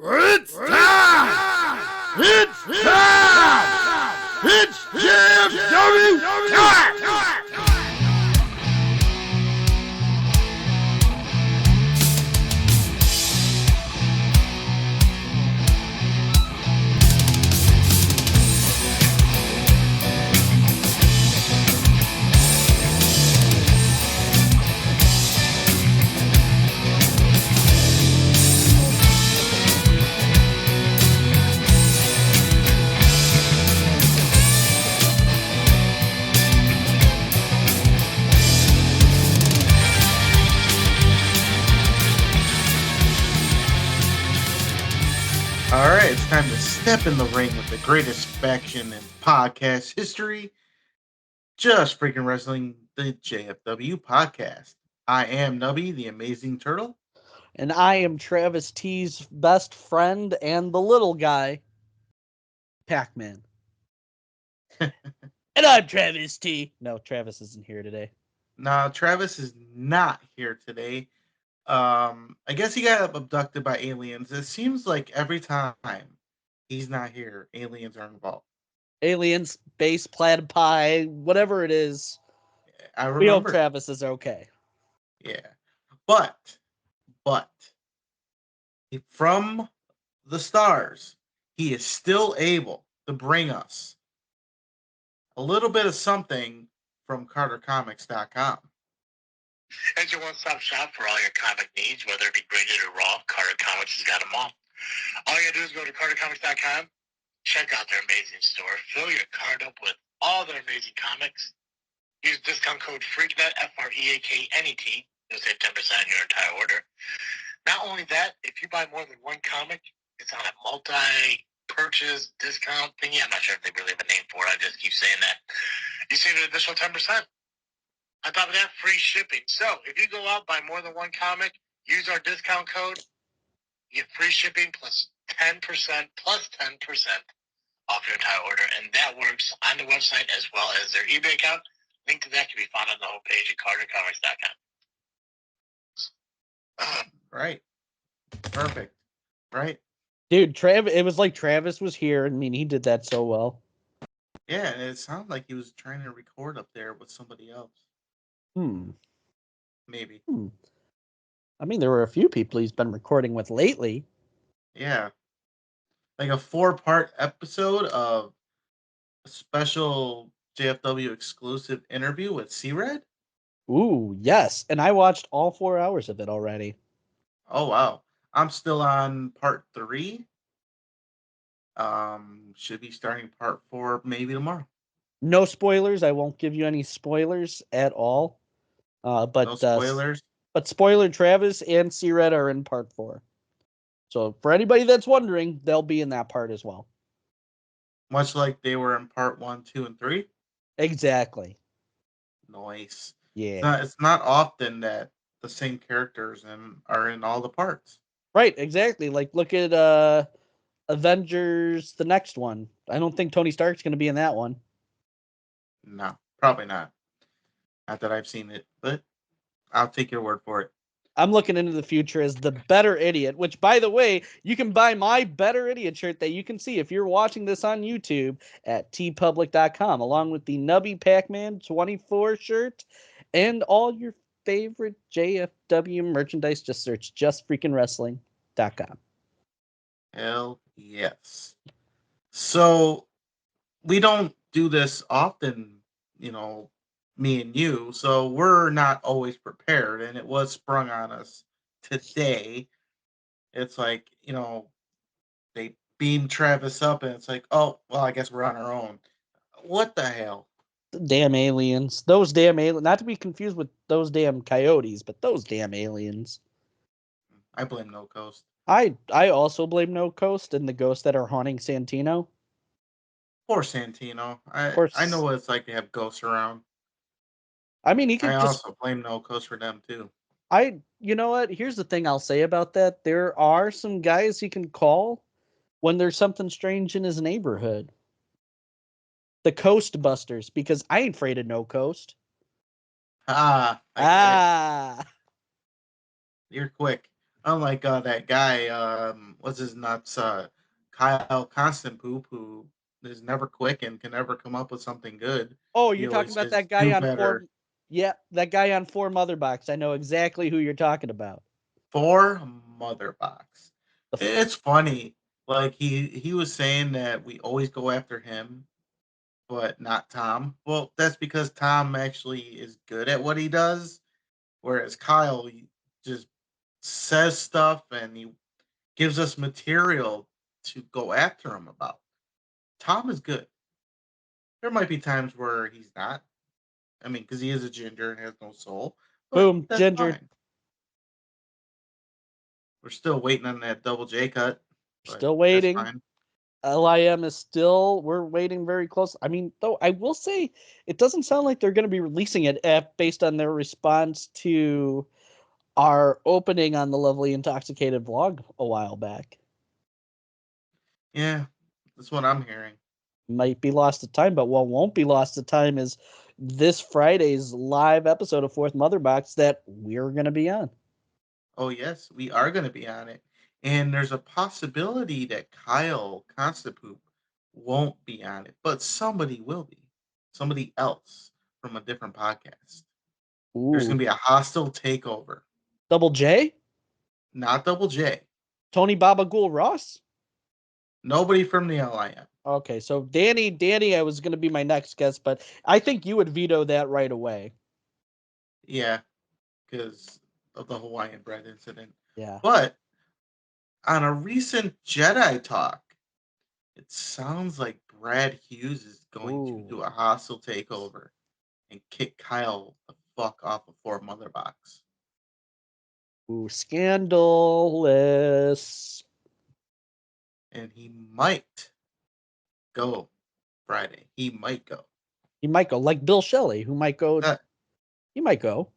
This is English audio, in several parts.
It's time! It's time! It's JFW time! All right, it's time to step in the ring with the greatest faction in podcast history. Just freaking wrestling, the JFW podcast. I am Nubby, the amazing turtle. And I am Travis T's best friend and the little guy, Pacman. And I'm Travis T. No, Travis isn't here today. No, Travis is not here today. I guess he got abducted by aliens. It seems like every time he's not here, aliens are involved. Aliens, base, platypi, whatever it is. I remember. We hope Travis is okay. Yeah. But from the stars, he is still able to bring us a little bit of something from CarterComics.com. It's your one-stop shop for all your comic needs, whether it be graded or raw. Carter Comics has got them all. All you gotta do is go to CarterComics.com, check out their amazing store, fill your card up with all their amazing comics. Use discount code FREAKNET, FREAKNET. You'll save 10% on your entire order. Not only that, if you buy more than one comic, it's on a multi-purchase discount thingy. I'm not sure if they really have a name for it. I just keep saying that. You save an additional 10%. On top of that, free shipping. So if you go out, buy more than one comic, use our discount code, you get free shipping plus 10% off your entire order. And that works on the website as well as their eBay account. Link to that can be found on the homepage at CarterComics.com. Right. Perfect. Right. Dude, it was like Travis was here. I mean, he did that so well. Yeah, and it sounded like he was trying to record up there with somebody else. Maybe. I mean, there were a few people he's been recording with lately. Yeah. Like a 4-part episode of a special JFW exclusive interview with C-Red? Ooh, yes. And I watched all 4 hours of it already. Oh, wow. I'm still on part 3. Should be starting part 4 maybe tomorrow. No spoilers. I won't give you any spoilers at all. But no spoilers. But spoiler, Travis and C-Red are in part 4. So for anybody that's wondering, they'll be in that part as well. Much like they were in part 1, 2, and 3? Exactly. Nice. Yeah. It's not often that the same characters are in all the parts. Right, exactly. Like, look at Avengers, the next one. I don't think Tony Stark's going to be in that one. No, probably not. Not that I've seen it, but I'll take your word for it. I'm looking into the future as the Better Idiot, which, by the way, you can buy my Better Idiot shirt that you can see if you're watching this on YouTube at tpublic.com, along with the Nubby Pacman 24 shirt and all your favorite JFW merchandise. Just search justfreakingwrestling.com. Hell yes. So we don't do this often, me and you, so we're not always prepared, and it was sprung on us today. It's like, they beam Travis up, and it's like, oh, well, I guess we're on our own. What the hell? Damn aliens. Those damn aliens. Not to be confused with those damn coyotes, but those damn aliens. I blame No Coast. I also blame No Coast and the ghosts that are haunting Santino. Poor Santino. I know what it's like to have ghosts around. I mean, he could also blame No Coast for them too. You know what? Here's the thing I'll say about that. There are some guys he can call when there's something strange in his neighborhood. The Coast Busters, because I ain't afraid of No Coast. You're quick. Unlike that guy, what's his nuts, Kyle Constant Poop, who is never quick and can never come up with something good. Oh, He you're talking always about says, that guy do on better. Yeah, that guy on Four Mother Box. I know exactly who you're talking about. For Mother Box. The f- It's funny. Like he was saying that we always go after him, but not Tom. Well, that's because Tom actually is good at what he does, whereas Kyle he just says stuff and he gives us material to go after him about. Tom is good. There might be times where he's not. I mean, because he is a ginger and has no soul, but Boom, that's Ginger. fine. We're still waiting on that double J cut, but Still that's waiting. fine. LIM is still, we're waiting very close. I mean, though, I will say it doesn't sound like they're going to be releasing it based on their response to our opening on the Lovely Intoxicated vlog a while back. Yeah, that's what I'm hearing. Might be lost to time, but what won't be lost to time is this Friday's live episode of Fourth Mother Box that we're going to be on. Oh, yes, we are going to be on it. And there's a possibility that Kyle Constipoop won't be on it, but somebody will be. Somebody else from a different podcast. There's Ooh. going to be a hostile takeover. Double J? Not Double J. Tony Baba Ghoul Ross? Nobody from the LIM. Okay, so Danny, I was going to be my next guest, but I think you would veto that right away. Yeah, because of the Hawaiian bread incident. Yeah. But on a recent Jedi talk, it sounds like Brad Hughes is going to do Ooh. a hostile takeover and kick Kyle the fuck off of Fort Mother Box. Ooh, scandalous. And he might go Friday. He might go. He might go, like Bill Shelley, who might go. Uh, He might go.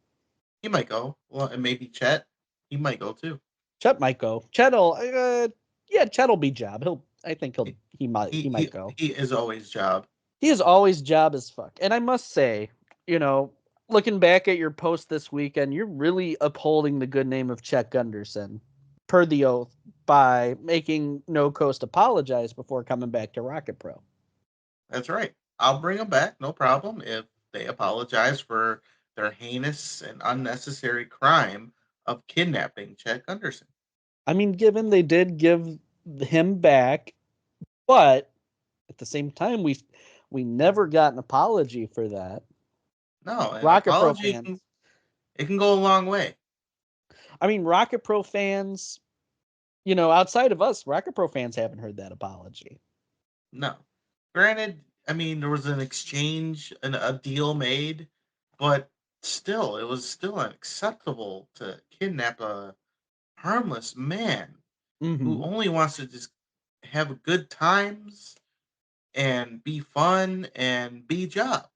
he might go. Well, and maybe Chet. He might go too. Chet might go. Chet'll, yeah, Chet'll be job. I think he might go. He is always job. He is always job as fuck. And I must say, you know, looking back at your post this weekend, you're really upholding the good name of Chet Gunderson, per the oath, by making No Coast apologize before coming back to Rocket Pro. That's right. I'll bring them back, no problem, if they apologize for their heinous and unnecessary crime of kidnapping Chet Gunderson. I mean, given they did give him back, but at the same time, we never got an apology for that. No, an Rocket Pro apology fans. it can go a long way. I mean, Rocket Pro fans, outside of us, Rocket Pro fans haven't heard that apology. No. Granted, I mean there was an exchange and a deal made, but still, it was still unacceptable to kidnap a harmless man who Mm-hmm. only wants to just have good times and be fun and be job.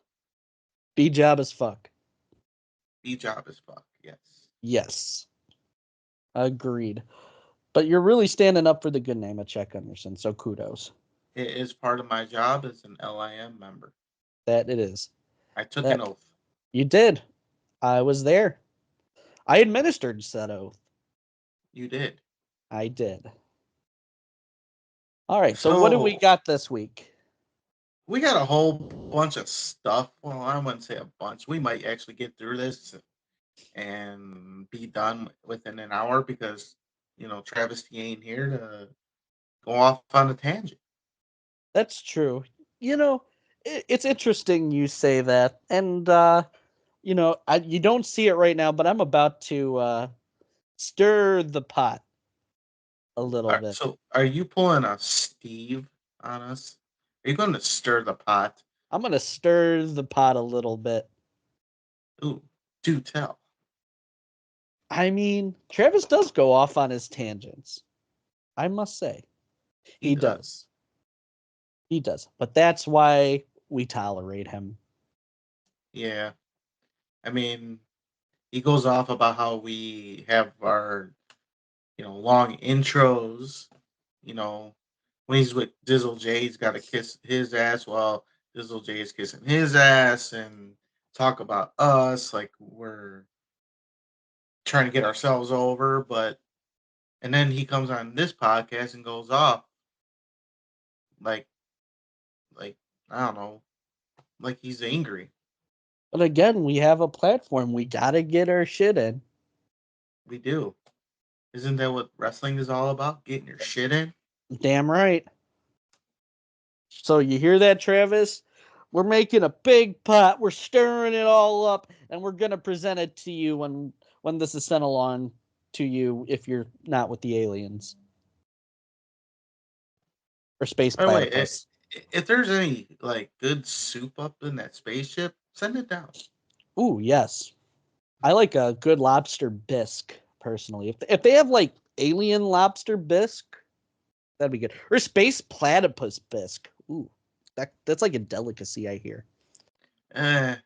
Be job as fuck. Be job as fuck. Yes. Yes. Agreed. But you're really standing up for the good name of Chet Gunderson, so kudos. It is part of my job as an LIM member. That it is. I took an That oath. you did. I was there. I administered said oath. You did. I did. All right, so what do we So got this week? we got a whole bunch of stuff. Well, I wouldn't say a bunch. We might actually get through this and be done within an hour because Travis T ain't here to go off on a tangent. That's true. It's interesting you say that. And you don't see it right now, but I'm about to stir the pot a little All right, bit. so are you pulling a Steve on us? Are you going to stir the pot? I'm going to stir the pot a little bit. Ooh, do tell. I mean, Travis does go off on his tangents. I must say. He He does. does. He does. But that's why we tolerate him. Yeah. I mean, he goes off about how we have our, long intros. You know, when he's with Dizzle J, he's got to kiss his ass while Dizzle J is kissing his ass and talk about us like we're trying to get ourselves over. But And then he comes on this podcast and goes off like I don't know, like he's angry. But again, we have a platform. We gotta get our shit in. We do. Isn't that what wrestling is all about? Getting your shit in? Damn right. So you hear that, Travis? We're making a big pot. We're stirring it all up, and we're gonna present it to you when this is sent along to you. If you're not with the aliens or space By the way, platypus. if there's any like good soup up in that spaceship, send it down. Ooh, yes. I like a good lobster bisque personally. If they have like alien lobster bisque, that'd be good. Or space platypus bisque. Ooh, that's like a delicacy, I hear. That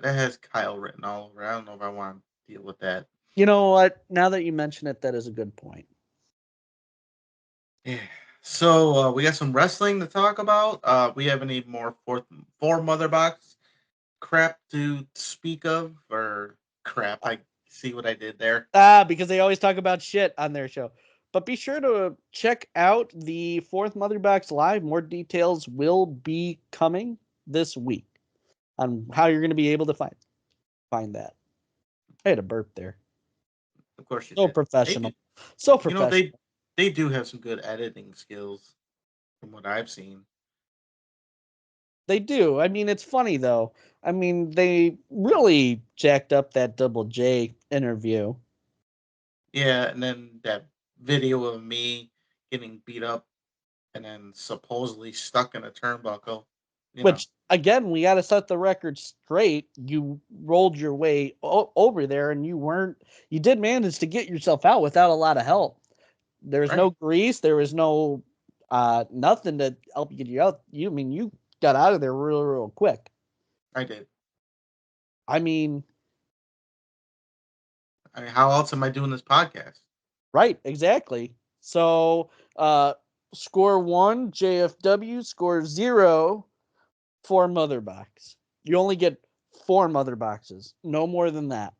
has Kyle written all over. I don't know if I want to deal with that. You know what? Now that you mention it, that is a good point. Yeah. So we got some wrestling to talk about. We have any more four mother box crap to speak of, or crap? I see what I did there. Because they always talk about shit on their show. But be sure to check out the fourth Mother Box Live. More details will be coming this week on how you're going to be able to find that. I had a burp there. Of course you So did. professional. So You know, professional. they do have some good editing skills from what I've seen. They do. I mean, it's funny though. I mean, they really jacked up that Double J interview. Yeah, and then that video of me getting beat up and then supposedly stuck in a turnbuckle. You know, Which again, we got to set the record straight. You rolled your way over there, and you did manage to get yourself out without a lot of help. There was right? no grease. There was no nothing to help you get you out. You got out of there real quick. I did. I mean, I mean, how else am I doing this podcast? right, exactly. So, score 1, JFW. Score 0, 4 mother box. You only get 4 mother boxes, no more than that.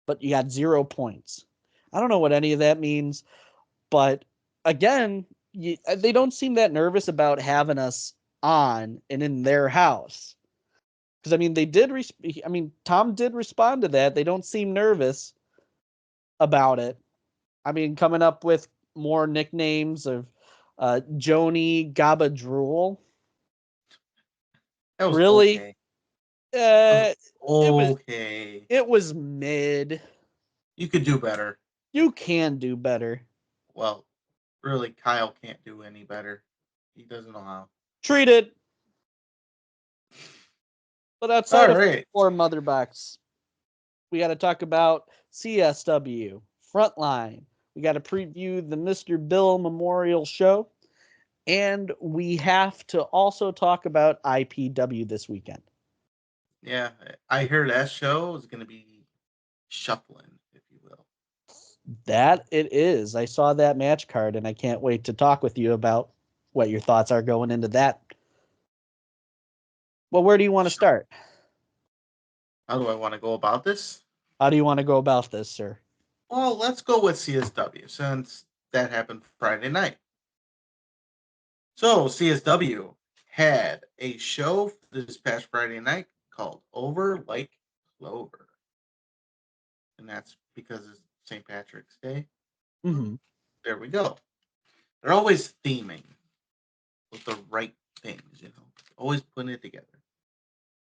But you got 0 points. I don't know what any of that means, but again, they don't seem that nervous about having us on and in their house. Because I mean, Tom did respond to that. They don't seem nervous about it. I mean, coming up with more nicknames of Joni Gaba Drool. That was Really? okay. Uh, it was Okay. it was mid. You could do better. You can do better. Well, really, Kyle can't do any better. He doesn't know how. Treat it. But outside All of right. four mother box, we got to talk about CSW, Frontline. We got to preview the Mr. Bill Memorial Show. And we have to also talk about IPW this weekend. Yeah, I hear that show is going to be shuffling, if you will. That it is. I saw that match card, and I can't wait to talk with you about what your thoughts are going into that. Well, where do you want to start? How do I want to go about this? How do you want to go about this, sir? Well, let's go with CSW since that happened Friday night. So, CSW had a show this past Friday night called Over Like Clover. And that's because it's St. Patrick's Day. Mm-hmm. There we go. They're always theming with the right things, always putting it together.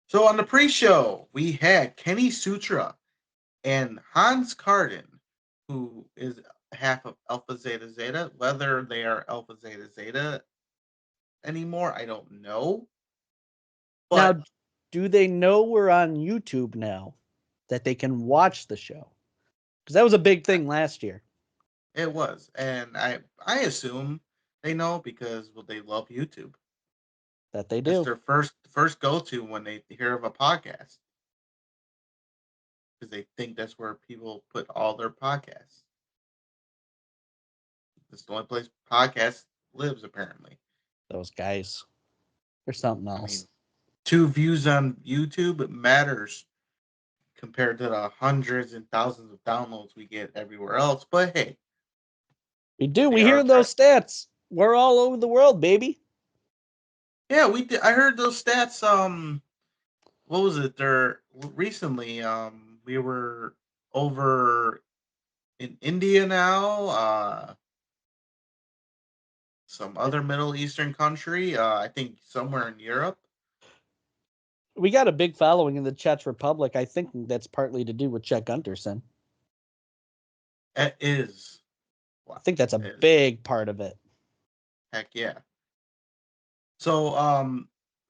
So on the pre-show, we had Kenny Sutra and Hans Carden, who is half of Alpha Zeta Zeta. Whether they are Alpha Zeta Zeta anymore, I don't know. But Now, do they know we're on YouTube now that they can watch the show? Because that was a big thing last year. it was, and I assume they know because they love YouTube. That they That's do. their first go to when they hear of a podcast because they think that's where people put all their podcasts. It's the only place podcast lives, apparently. Those guys. Or something I else. mean, 2 views on YouTube, it matters compared to the hundreds and thousands of downloads we get everywhere else. But hey, We do. They We are hear those stats. We're all over the world, baby. Yeah, we did. I heard those stats. What was it? There recently. We were over in India now. Some other Middle Eastern country. I think somewhere in Europe. We got a big following in the Czech Republic. I think that's partly to do with Chet Gunterson. It is. I think that's a It is. big part of it. Heck yeah. So,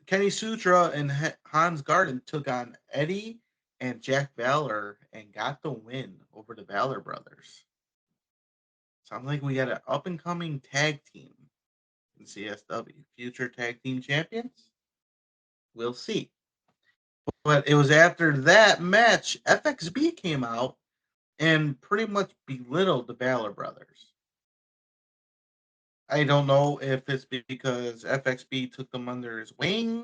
Kenny Sutra and Hans Garden took on Eddie and Jack Valor and got the win over the Valor brothers. Sounds like we got an up and coming tag team in CSW. Future tag team champions? We'll see. But it was after that match, FXB came out and pretty much belittled the Valor brothers. I don't know if it's because FXB took them under his wing.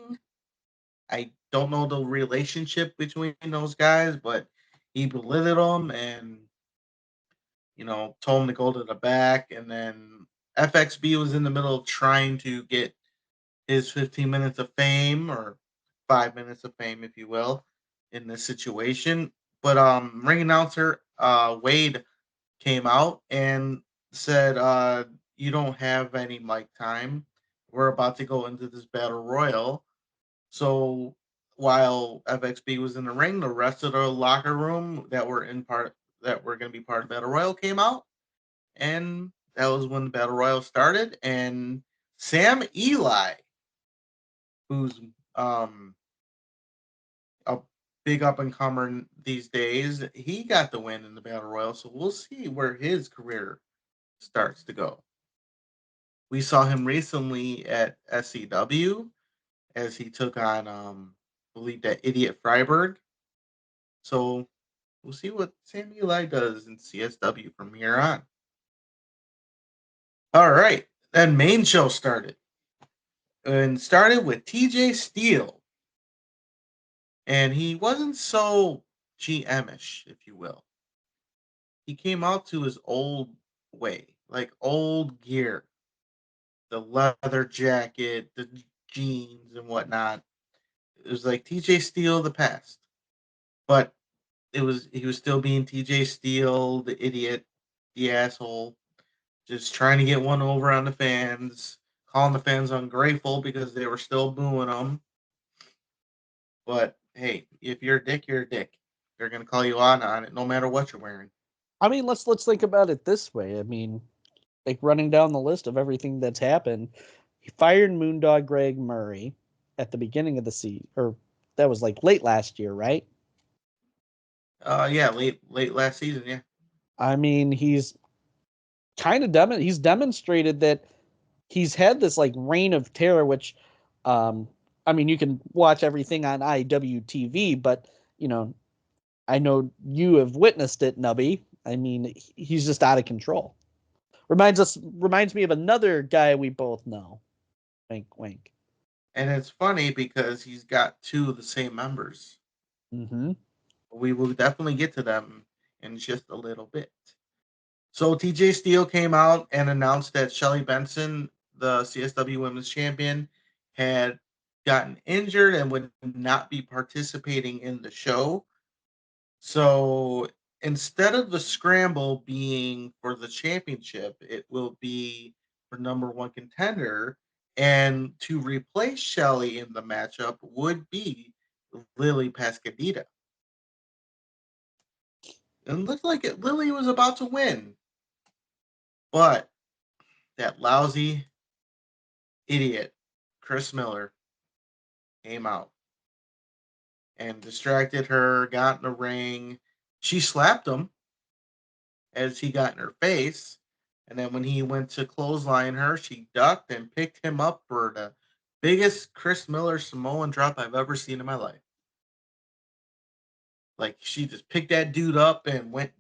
I don't know the relationship between those guys, but he belittled them and, told them to go to the back. And then FXB was in the middle of trying to get his 15 minutes of fame or 5 minutes of fame, if you will, in this situation. But ring announcer Wade came out and said, you don't have any mic time. We're about to go into this battle royal. So while FXB was in the ring, the rest of the locker room that were going to be part of Battle Royal came out, and that was when the Battle Royal started. And Sam Eli, who's a big up and comer these days, he got the win in the Battle Royal. So we'll see where his career starts to go. We saw him recently at SCW as he took on, I believe, that idiot Freiberg. So we'll see what Sam Eli does in CSW from here on. All right. Then main show started. And started with TJ Steele. And he wasn't so GM-ish, if you will. He came out to his old way, like old gear. The leather jacket, the jeans and whatnot. It was like TJ Steele the past. But he was still being TJ Steele, the idiot, the asshole, just trying to get one over on the fans, calling the fans ungrateful because they were still booing him. But hey, if you're a dick, you're a dick. They're gonna call you out on it, no matter what you're wearing. I mean, let's think about it this way. I mean, like running down the list of everything that's happened, he fired Moondog Greg Murray at the beginning of the season, or that was like late last year, right? Yeah, late last season, yeah. I mean, he's kind of he's demonstrated that he's had this like reign of terror, which, I mean, you can watch everything on IWTV, but I know you have witnessed it, Nubby. I mean, he's just out of control. Reminds me of another guy we both know. Wink, wink. And it's funny because he's got two of the same members. Mm-hmm. We will definitely get to them in just a little bit. So TJ Steele came out and announced that Shelly Benson, the CSW Women's Champion, had gotten injured and would not be participating in the show. So instead of the scramble being for the championship, it will be for number one contender. And to replace Shelly in the matchup would be Lily Pascadita. And it looked like Lily was about to win. But that lousy idiot, Chris Miller, came out and distracted her, got in the ring. She slapped him as he got in her face. And then when he went to clothesline her, she ducked and picked him up for the biggest Chris Miller Samoan drop I've ever seen in my life. Like, she just picked that dude up and went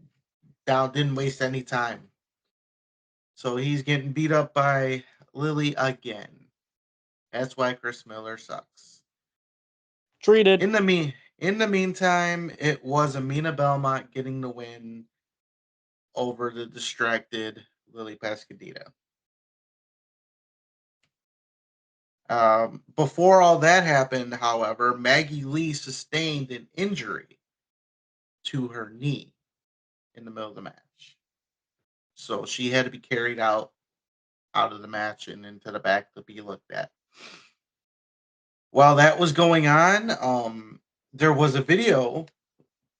down, didn't waste any time. So he's getting beat up by Lily again. That's why Chris Miller sucks. Treated. In the meantime, it was Amina Belmont getting the win over the distracted Lily Pascadita. Before all that happened, however, Maggie Lee sustained an injury to her knee in the middle of the match. So she had to be carried out of the match and into the back to be looked at. While that was going on, there was a video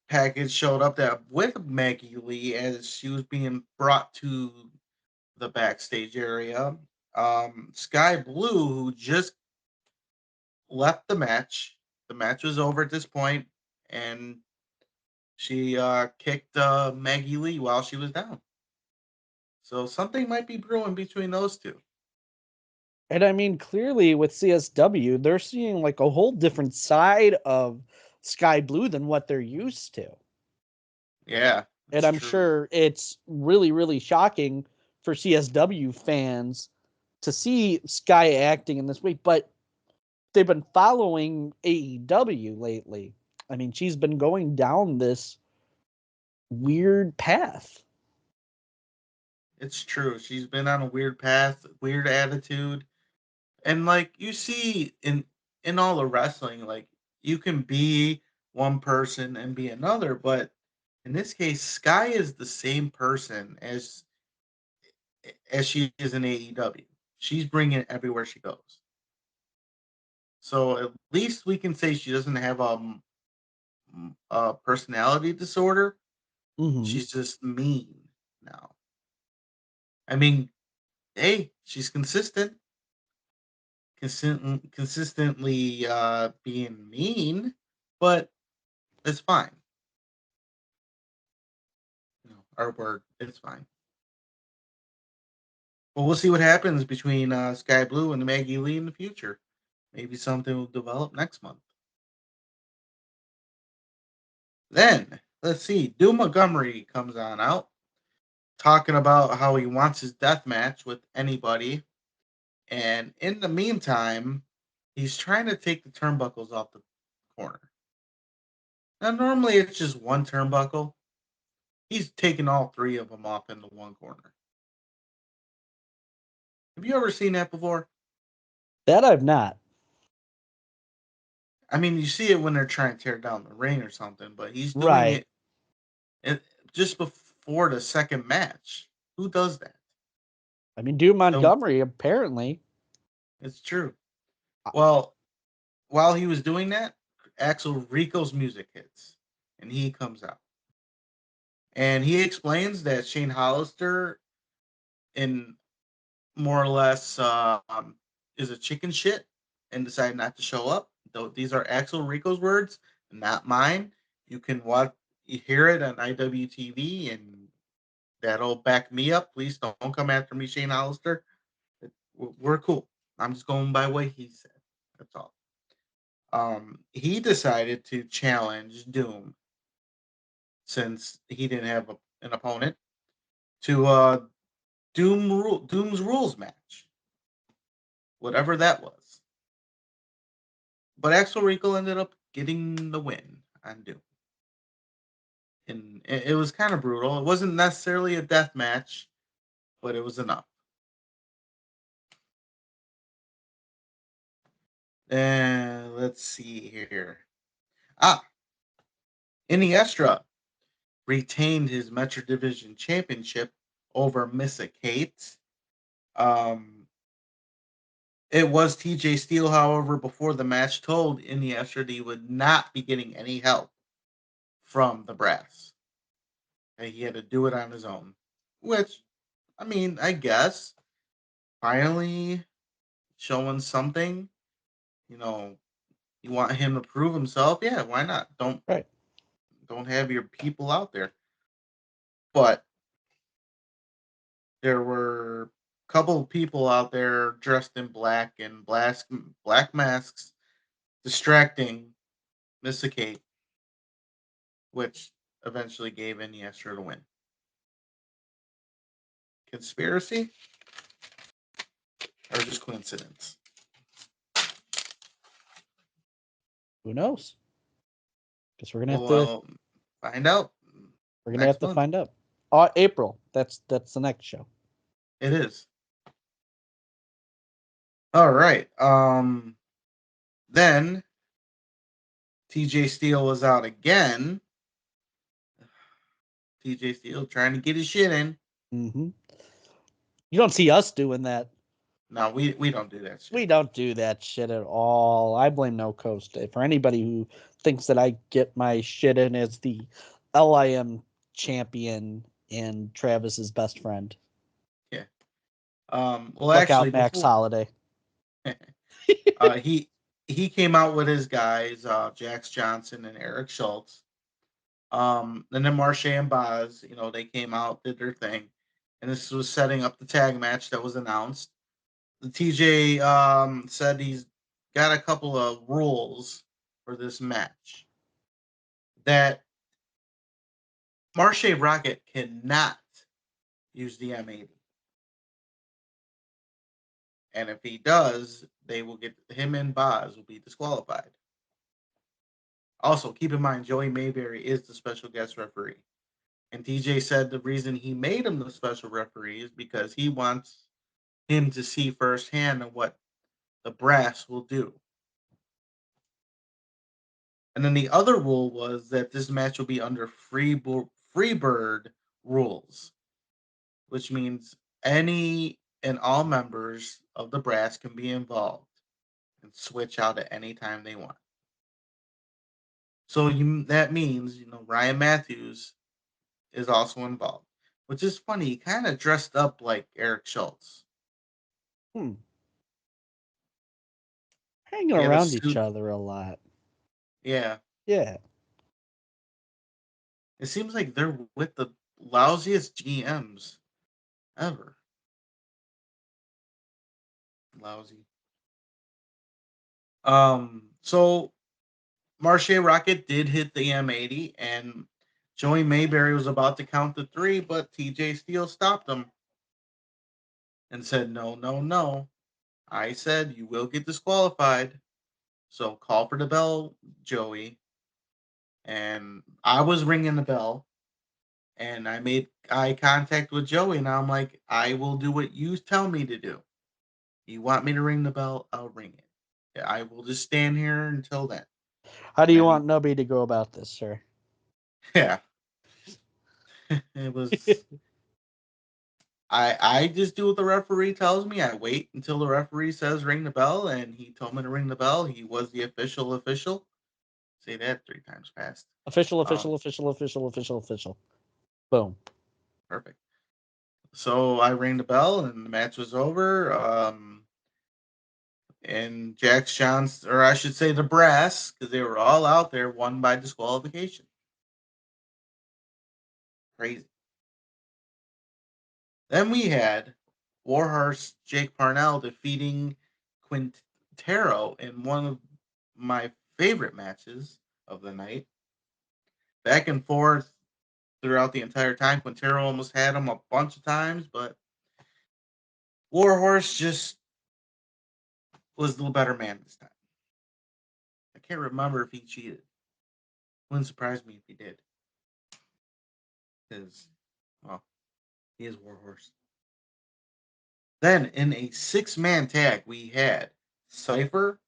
package showed up that with Maggie Lee as she was being brought to the backstage area. Sky Blue, who just left the match was over at this point, and she kicked Maggie Lee while she was down. So something might be brewing between those two. And I mean, clearly with CSW, they're seeing like a whole different side of Sky Blue than what they're used to. Yeah. And I'm true. sure it's really, really shocking for CSW fans to see Sky acting in this way, but they've been following AEW lately. I mean, she's been going down this weird path. It's true. She's been on a weird path, weird attitude. And like you see in all the wrestling, like you can be one person and be another, but in this case, Sky is the same person as she is in AEW. She's bringing it everywhere she goes. So at least we can say she doesn't have a personality disorder. Mm-hmm. She's just mean now. I mean, hey, she's consistently being mean, but it's fine. Our word, it's fine. Well, we'll see what happens between Sky Blue and Maggie Lee in the future. Maybe something will develop next month. Then, let's see, Doom Montgomery comes on out, talking about how he wants his death match with anybody. And in the meantime, he's trying to take the turnbuckles off the corner. Now, normally it's just one turnbuckle. He's taking all three of them off into one corner. Have you ever seen that before? That I've not. I mean, you see it when they're trying to tear down the ring or something, but he's doing Right. it just before the second match. Who does that? I mean, Doom Montgomery, apparently. It's true. Well, while he was doing that, Axel Rico's music hits, and he comes out. And he explains that Shane Hollister, in more or less, is a chicken shit and decided not to show up. Though these are Axel Rico's words, not mine. You can hear it on IWTV, and that'll back me up. Please don't come after me, Shane Hollister. We're cool. I'm just going by what he said. That's all. He decided to challenge Doom, since he didn't have an opponent, to Doom's Rules match, whatever that was. But Axel Rico ended up getting the win on Doom. And it was kind of brutal. It wasn't necessarily a death match, but it was enough. And let's see here. Iniestra retained his Metro Division Championship over Missa Kate. It was TJ Steele, however, before the match told Iniestra that he would not be getting any help from the brass. And he had to do it on his own. Which, I mean, I guess, finally showing something, you want him to prove himself. Yeah, why not? Don't have your people out there. But there were a couple of people out there dressed in black and black masks distracting Missa Kate, which eventually gave Iniestra the win. Conspiracy? Or just coincidence? Who knows? Because we're gonna have to find out. We're gonna have to find out. April. That's the next show. It is. All right. Then TJ Steele was out again. TJ Steele trying to get his shit in. Mm-hmm. You don't see us doing that. No, we don't do that shit. We don't do that shit at all. I blame No Coast. For anybody who thinks that I get my shit in as the LIM champion and Travis's best friend. Yeah. Well, Look actually, out, Max Holiday. he came out with his guys, Jax Johnson and Eric Schultz. And then Marche and Boz, they came out, did their thing, and this was setting up the tag match that was announced. The TJ said he's got a couple of rules for this match. That Marche Rocket cannot use the M80. And if he does, they will get him and Boz will be disqualified. Also, keep in mind, Joey Mayberry is the special guest referee. And TJ said the reason he made him the special referee is because he wants him to see firsthand what the brass will do. And then the other rule was that this match will be under Freebird rules, which means any and all members of the brass can be involved and switch out at any time they want. So that means, Ryan Matthews is also involved, which is funny. He kind of dressed up like Eric Schultz. Hanging around each other a lot. Yeah. Yeah. It seems like they're with the lousiest GMs ever. Lousy. So Marche Rocket did hit the M80, and Joey Mayberry was about to count to 3, but TJ Steele stopped him and said, no, no, no. I said you will get disqualified. So call for the bell, Joey. And I was ringing the bell, and I made eye contact with Joey, and I'm like, I will do what you tell me to do. You want me to ring the bell? I'll ring it. I will just stand here until then. How do you want Nubby to go about this, sir? Yeah. It was... I just do what the referee tells me. I wait until the referee says ring the bell, and he told me to ring the bell. He was the official. Say that 3 times fast. Official. Boom. Perfect. So I rang the bell, and the match was over. And Jax Johnson, or I should say the brass, because they were all out there, won by disqualification. Crazy. Then we had Warhorse Jake Parnell defeating Quintero in one of my favorite matches of the night. Back and forth throughout the entire time. Quintero almost had him a bunch of times, but Warhorse just was the better man this time. I can't remember if he cheated. Wouldn't surprise me if he did. Because, well, he is Warhorse. Then in a 6-man tag, we had Cypher,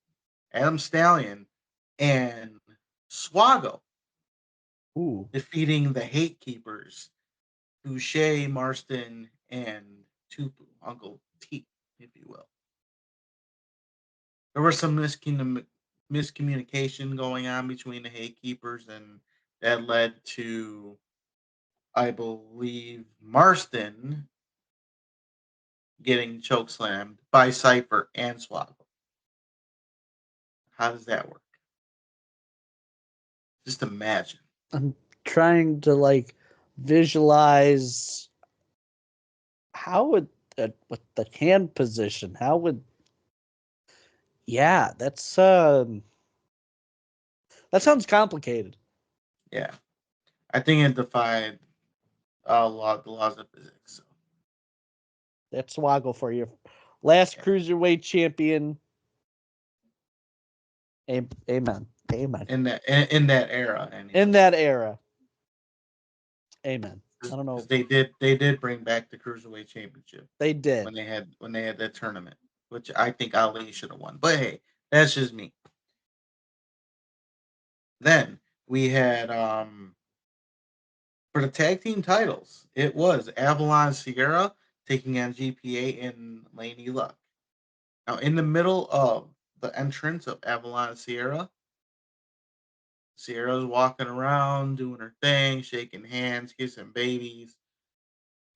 Adam Stallion, and Swaggo defeating the Hate Keepers, Boucher, Marston, and Tupu, Uncle T, if you will. There was some miscommunication going on between the Hate Keepers, and that led to, I believe, Marston getting chokeslammed by Cypher and Swaggo. How does that work? Just imagine. I'm trying to visualize how would with the hand position, how would that's that sounds complicated. Yeah. I think it defied the laws of physics. So. That's Swaggle for you. Last cruiserweight champion. Amen. In that era. Anyway. In that era. Amen. I don't know. 'Cause they did bring back the Cruiserweight Championship They did. when they had that tournament, which I think Ali should have won. But hey, that's just me. Then we had for the tag team titles, it was Avalon Sierra taking on GPA and Laney Luck. Now, in the middle of the entrance of Avalon Sierra's walking around, doing her thing, shaking hands, kissing babies.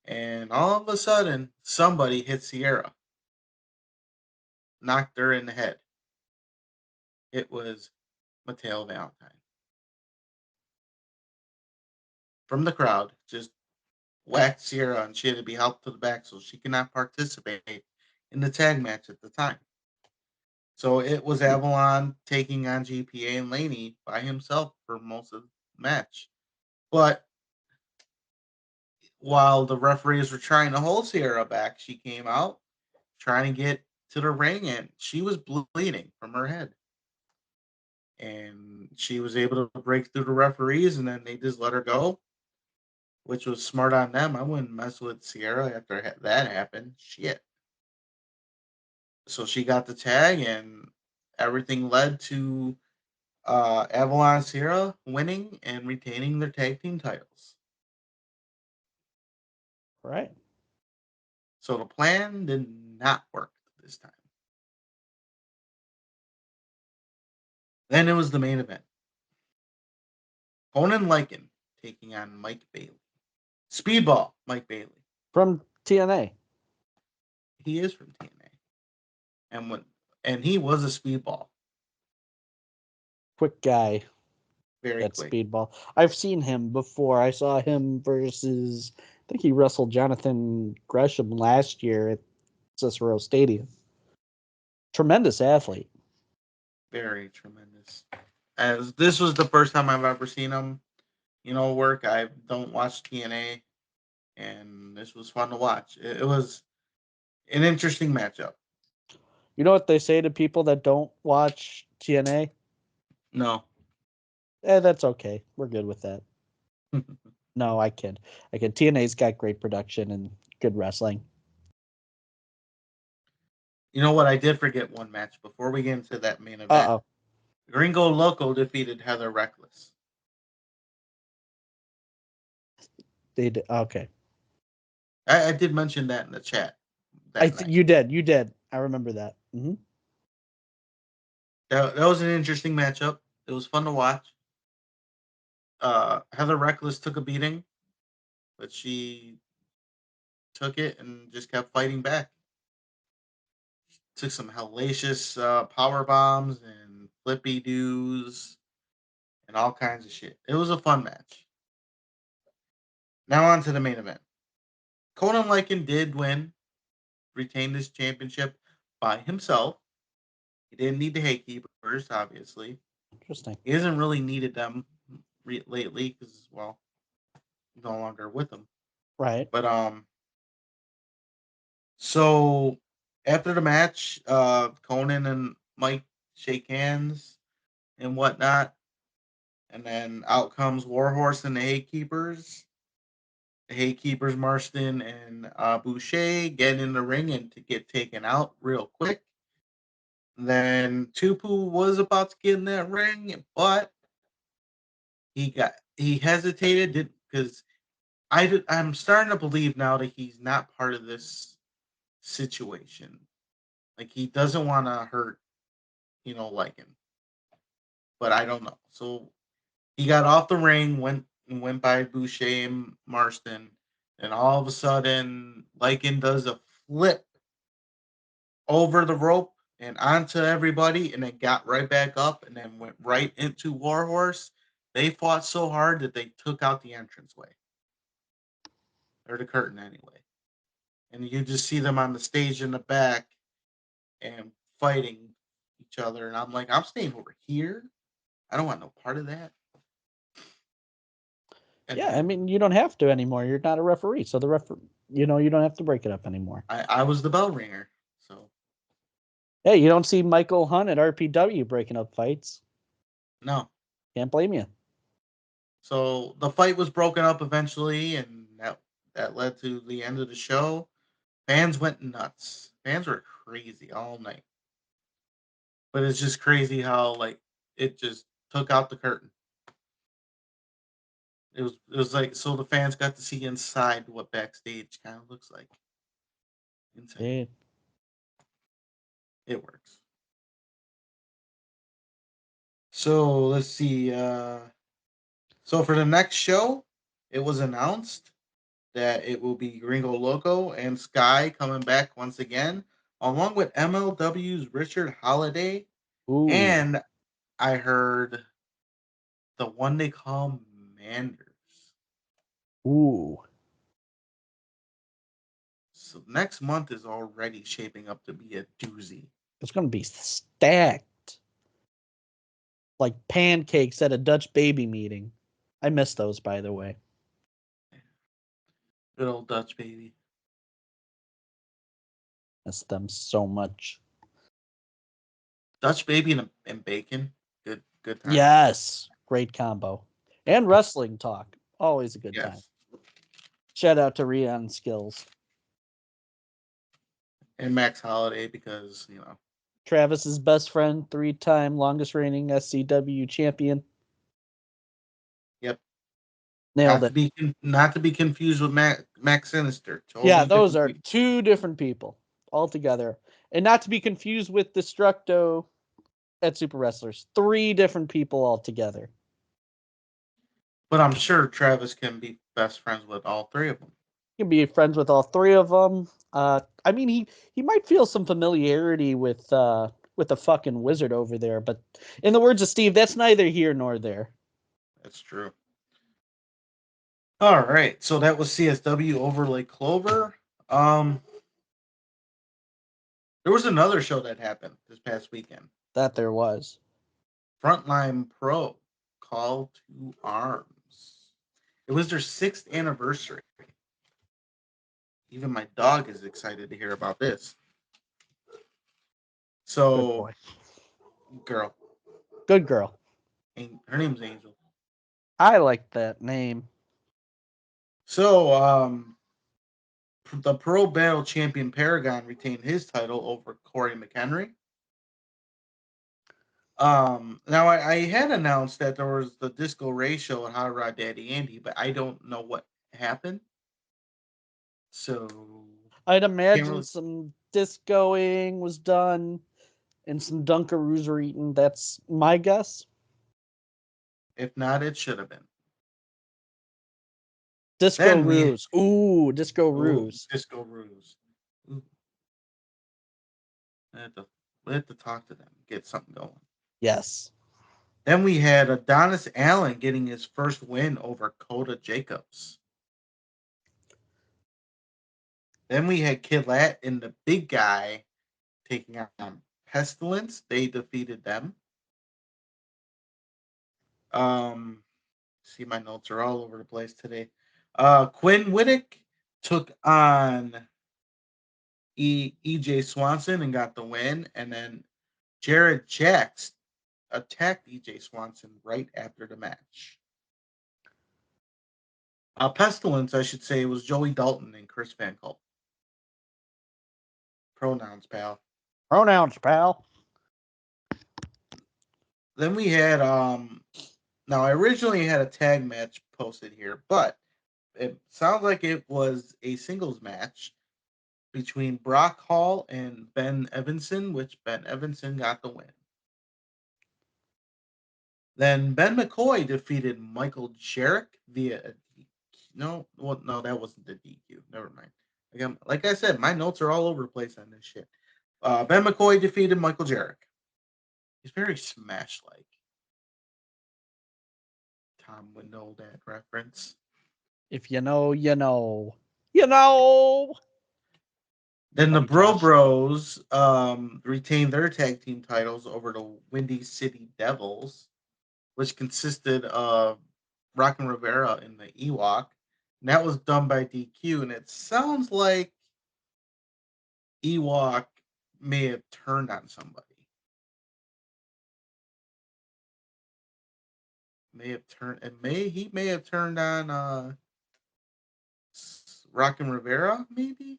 And all of a sudden, somebody hit Sierra, knocked her in the head. It was Mateo Valentine. From the crowd, just whacked Sierra, and she had to be helped to the back, so she could not participate in the tag match at the time. So it was Avalon taking on GPA and Laney by himself for most of the match. But while the referees were trying to hold Sierra back, she came out trying to get to the ring, and she was bleeding from her head. And she was able to break through the referees, and then they just let her go, which was smart on them. I wouldn't mess with Sierra after that happened. Shit. So she got the tag, and everything led to Avalon Sierra winning and retaining their tag team titles. Right. So the plan did not work this time. Then it was the main event. Conan Lycan taking on Mike Bailey. Speedball Mike Bailey. From TNA. He is from TNA. And he was a speedball. Quick guy. Very At quick. Speedball. I've seen him before. I saw him versus, I think he wrestled Jonathan Gresham last year at Cicero Stadium. Tremendous athlete. Very tremendous. As this was the first time I've ever seen him, work. I don't watch TNA, and this was fun to watch. It was an interesting matchup. You know what they say to people that don't watch TNA? No. That's okay. We're good with that. No, I kid. TNA's got great production and good wrestling. You know what? I did forget one match before we get into that main event. Uh-oh. Gringo Loco defeated Heather Reckless. They did. Okay. I did mention that in the chat. You did. I remember that. Mm-hmm. That was an interesting matchup. It was fun to watch. Heather Reckless took a beating, but she took it and just kept fighting back. Took some hellacious power bombs and flippy doos and all kinds of shit. It was a fun match. Now on to the main event. Conan Lycan did win, retained his championship by himself. He didn't need the Haykeepers, obviously. Interesting. He hasn't really needed them lately because, well, he's no longer with them. Right. But so after the match, Conan and Mike shake hands and whatnot, and then out comes Warhorse and the Haykeepers. The Haykeepers, Marston and Boucher get in the ring and to get taken out real quick. Then Tupu was about to get in that ring, but he hesitated because I'm starting to believe now that he's not part of this situation. Like he doesn't want to hurt, Lycan. But I don't know. So he got off the ring, went by Boucher and Marston, and all of a sudden Lycan does a flip over the rope and onto everybody, and then got right back up and then went right into Warhorse. They fought so hard that they took out the entranceway. Or the curtain anyway. And you just see them on the stage in the back and fighting each other. And I'm like, I'm staying over here. I don't want no part of that. And yeah, I mean, you don't have to anymore. You're not a referee. So you don't have to break it up anymore. I was the bell ringer. So hey, you don't see Michael Hunt at RPW breaking up fights. no. Can't blame you. So the fight was broken up eventually, and that led to the end of the show. Fans went nuts. Fans were crazy all night. But it's just crazy how it just took out the curtain. It was like, so the fans got to see inside what backstage kind of looks like. Inside. Yeah. It works. So let's see. So for the next show, it was announced that it will be Gringo Loco and Sky coming back once again, along with MLW's Richard Holiday. Ooh. And I heard the one they call Manders. Ooh. So next month is already shaping up to be a doozy. It's going to be stacked. Like pancakes at a Dutch baby meeting. I miss those, by the way. Good old Dutch baby. Miss them so much. Dutch baby and bacon. Good time. Yes. Great combo. And wrestling talk. Always a good time. Shout out to Rion Skills. And Max Holiday because, Travis's best friend, 3-time longest reigning SCW champion. Yep. Nailed it. Not to be confused with Max Sinister. Totally Yeah, those are people. two different people altogether. And not to be confused with Destructo at Super Wrestlers. 3 different people altogether. But I'm sure Travis can be best friends with all 3 of them. You can be friends with all 3 of them. I mean, he might feel some familiarity with the fucking wizard over there, but in the words of Steve, that's neither here nor there. That's true. All right, so that was CSW Overlay Clover. There was another show that happened this past weekend. That there was. Frontline Pro, Call to Arms. It was their 6th anniversary. Even my dog is excited to hear about this. So, Good boy. girl. Good girl. Her name's Angel. I like that name. So, the Pro Battle Champion Paragon retained his title over Corey McHenry. Now I had announced that there was the Disco Ray show at Hot Rod Daddy Andy, but I don't know what happened. So I'd imagine some discoing was done and some Dunkaroos were eaten. That's my guess. If not, it should have been. Disco Roos. Ooh, Disco Roos. Disco Roos. We have to talk to them, get something going. Yes. Then we had Adonis Allen getting his first win over Coda Jacobs. Then we had Kid Lat and the big guy taking on Pestilence. They defeated them. See, my notes are all over the place today. Quinn Whittick took on EJ Swanson and got the win. And then Jared Jacks attacked EJ Swanson right after the match. Pestilence, I should say, was Joey Dalton and Chris Van Culp. Pronouns, pal. Pronouns, pal. Then we had now I originally had a tag match posted here, but it sounds like it was a singles match between Brock Hall and Ben Evanson, which Ben Evanson got the win. Then Ben McCoy defeated Michael Jarrett via no, that wasn't the DQ. Never mind. Again, like I said, my notes are all over the place on this shit. Ben McCoy defeated Michael Jarrett. He's very Smash-like. Tom would know that reference. If you know, you know. You know! Then the Bros retained their tag team titles over the Windy City Devils, which consisted of Rockin' Rivera and the Ewok. And that was done by DQ, and it sounds like Ewok may have turned on somebody. He may have turned on Rockin' Rivera, maybe?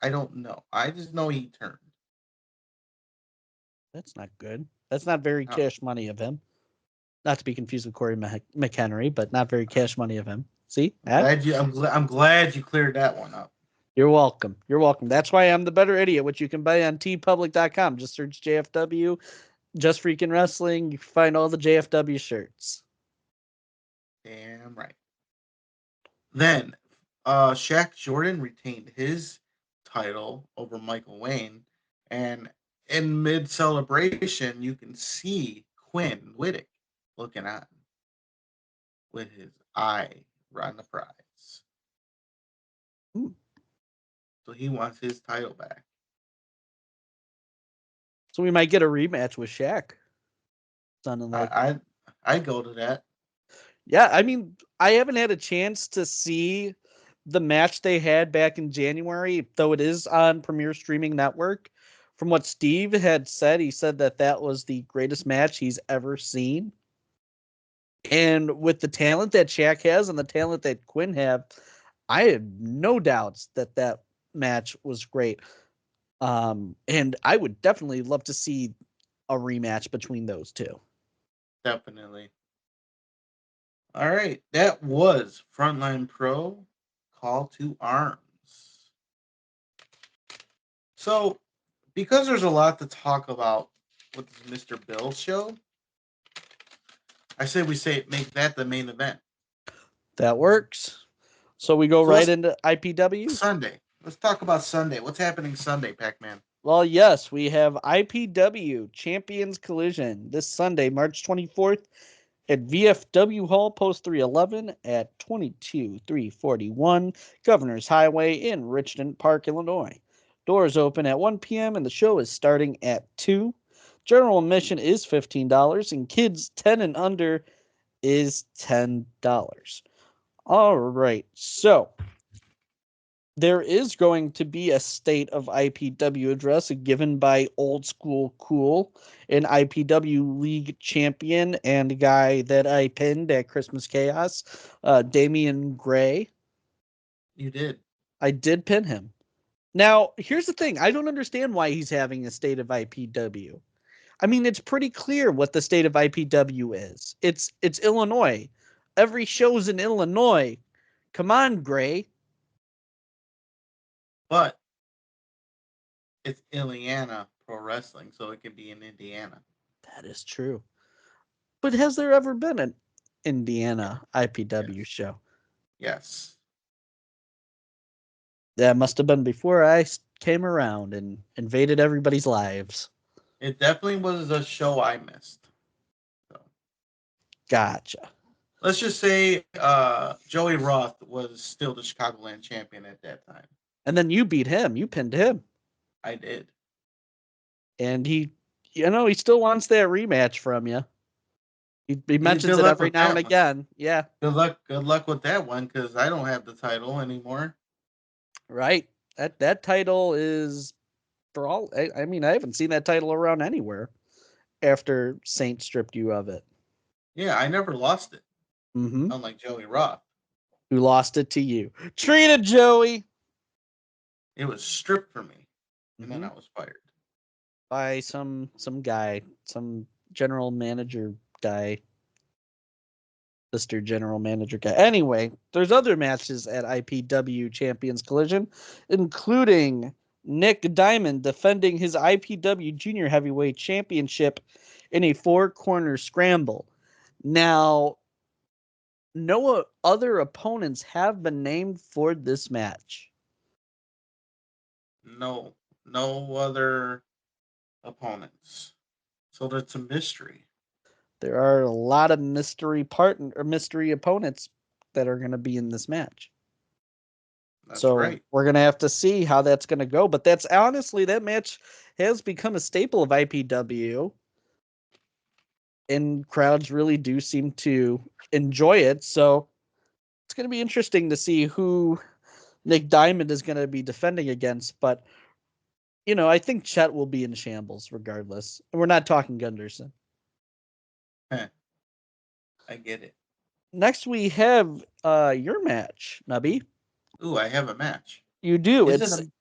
I don't know. I just know he turned. That's not good. That's not very No. cash money of him. Not to be confused with Corey McHenry, but not very cash money of him. See? I'm glad you cleared that one up. You're welcome. You're welcome. That's why I'm the better idiot, which you can buy on tpublic.com. Just search JFW, Just Freaking Wrestling. You can find all the JFW shirts. Damn right. Then, Shaq Jordan retained his title over Michael Wayne, and in mid celebration, you can see Quinn Whittick looking on with his eye on the prize. Ooh. So he wants his title back. So we might get a rematch with Shaq. Sounding like I go to that. Yeah, I mean, I haven't had a chance to see the match they had back in January, though it is on Premier Streaming Network. From what Steve had said, he said that that was the greatest match he's ever seen. And with the talent that Shaq has and the talent that Quinn have, I had no doubts that that match was great. And I would definitely love to see a rematch between those two. Definitely. All right. That was Frontline Pro Call to Arms. So, because there's a lot to talk about with this Mr. Bill show, I say make that the main event. That works. So we go right into IPW. Sunday. Let's talk about Sunday. What's happening Sunday, Pac-Man? Well, yes, we have IPW Champions Collision this Sunday, March 24th at VFW Hall, Post 311 at 22341 Governor's Highway in Richmond Park, Illinois. Doors open at 1 p.m. and the show is starting at 2. General admission is $15 and kids 10 and under is $10. All right, so there is going to be a State of IPW address given by Old School Cool, an IPW League champion and guy that I pinned at Christmas Chaos, Damian Gray. You did. I did pin him. Now, here's the thing. I don't understand why he's having a State of IPW. I mean, it's pretty clear what the State of IPW is. It's Illinois. Every show's in Illinois. Come on, Gray. But it's Indiana Pro Wrestling, so it could be in Indiana. That is true. But has there ever been an Indiana IPW show? Yes. That must have been before I came around and invaded everybody's lives. It definitely was a show I missed. So. Gotcha. Let's just say Joey Roth was still the Chicagoland champion at that time. And then you beat him. You pinned him. I did. And he still wants that rematch from you. He mentions it every now and again. Yeah. Good luck with that one, because I don't have the title anymore. Right. That title is for all. I mean, I haven't seen that title around anywhere after Saint stripped you of it. Yeah, I never lost it. Mm-hmm. Unlike Joey Roth, who lost it to you. Treated Joey. It was stripped from me, and then I was fired by some guy, some general manager guy. Mr. General Manager guy. Anyway, there's other matches at IPW Champions Collision, including Nick Diamond defending his IPW Junior Heavyweight Championship in a 4-corner scramble. Now, no other opponents have been named for this match. No other opponents. So that's a mystery. There are a lot of mystery opponents that are going to be in this match. That's so right. We're going to have to see how that's going to go. But that's honestly, that match has become a staple of IPW. And crowds really do seem to enjoy it. So it's going to be interesting to see who Nick Diamond is going to be defending against. But, I think Chet will be in shambles regardless. And we're not talking Gunderson. I get it. Next, we have your match, Nubby. Ooh, I have a match. You do. Is It's it a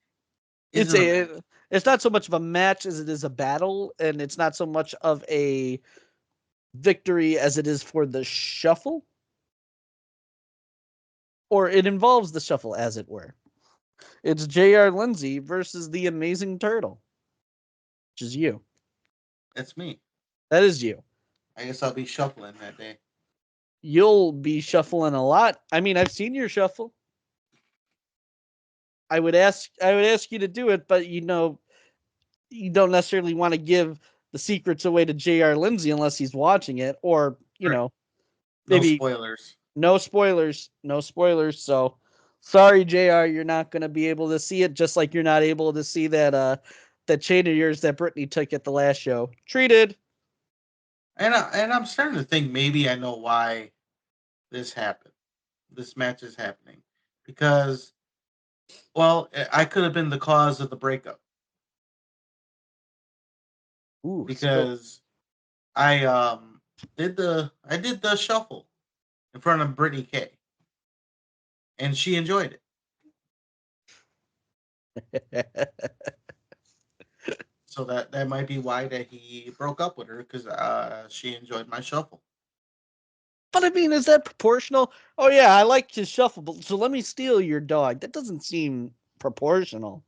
it's match? it's not so much of a match as it is a battle, and it's not so much of a victory as it is for the shuffle, or it involves the shuffle, as it were. It's J.R. Lindsay versus the Amazing Turtle, which is you. That's me. That is you. I guess I'll be shuffling that day. You'll be shuffling a lot. I mean, I've seen your shuffle. I would ask you to do it, but you don't necessarily want to give the secrets away to J.R. Lindsay unless he's watching it, or Right. No maybe spoilers. no spoilers. So sorry, JR, you're not going to be able to see it, just like you're not able to see that chain of yours that Brittany took at the last show. Treated. And I'm starting to think maybe I know why this happened. This match is happening because, well, I could have been the cause of the breakup. Ooh, because I did the shuffle in front of Brittany K, and she enjoyed it. So that might be why that he broke up with her, because she enjoyed my shuffle. But I mean, is that proportional? Oh yeah, I like his shuffle, but so let me steal your dog. That doesn't seem proportional.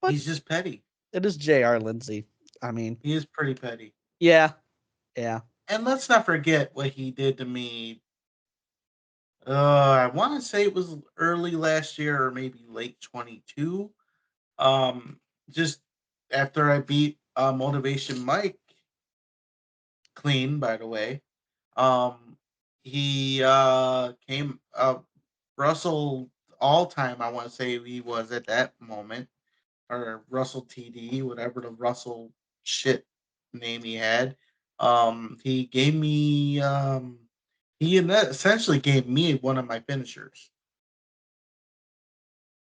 But He's just petty. it is J.R. Lindsay. I mean, He is pretty petty. yeah. And let's not forget what he did to me. I want to say it was early last year or maybe late 22. Just after I beat Motivation Mike clean, by the way. Um, he came Russell all time. I want to say he was at that moment, or Russell TD, whatever the Russell shit name he had. He gave me essentially gave me one of my finishers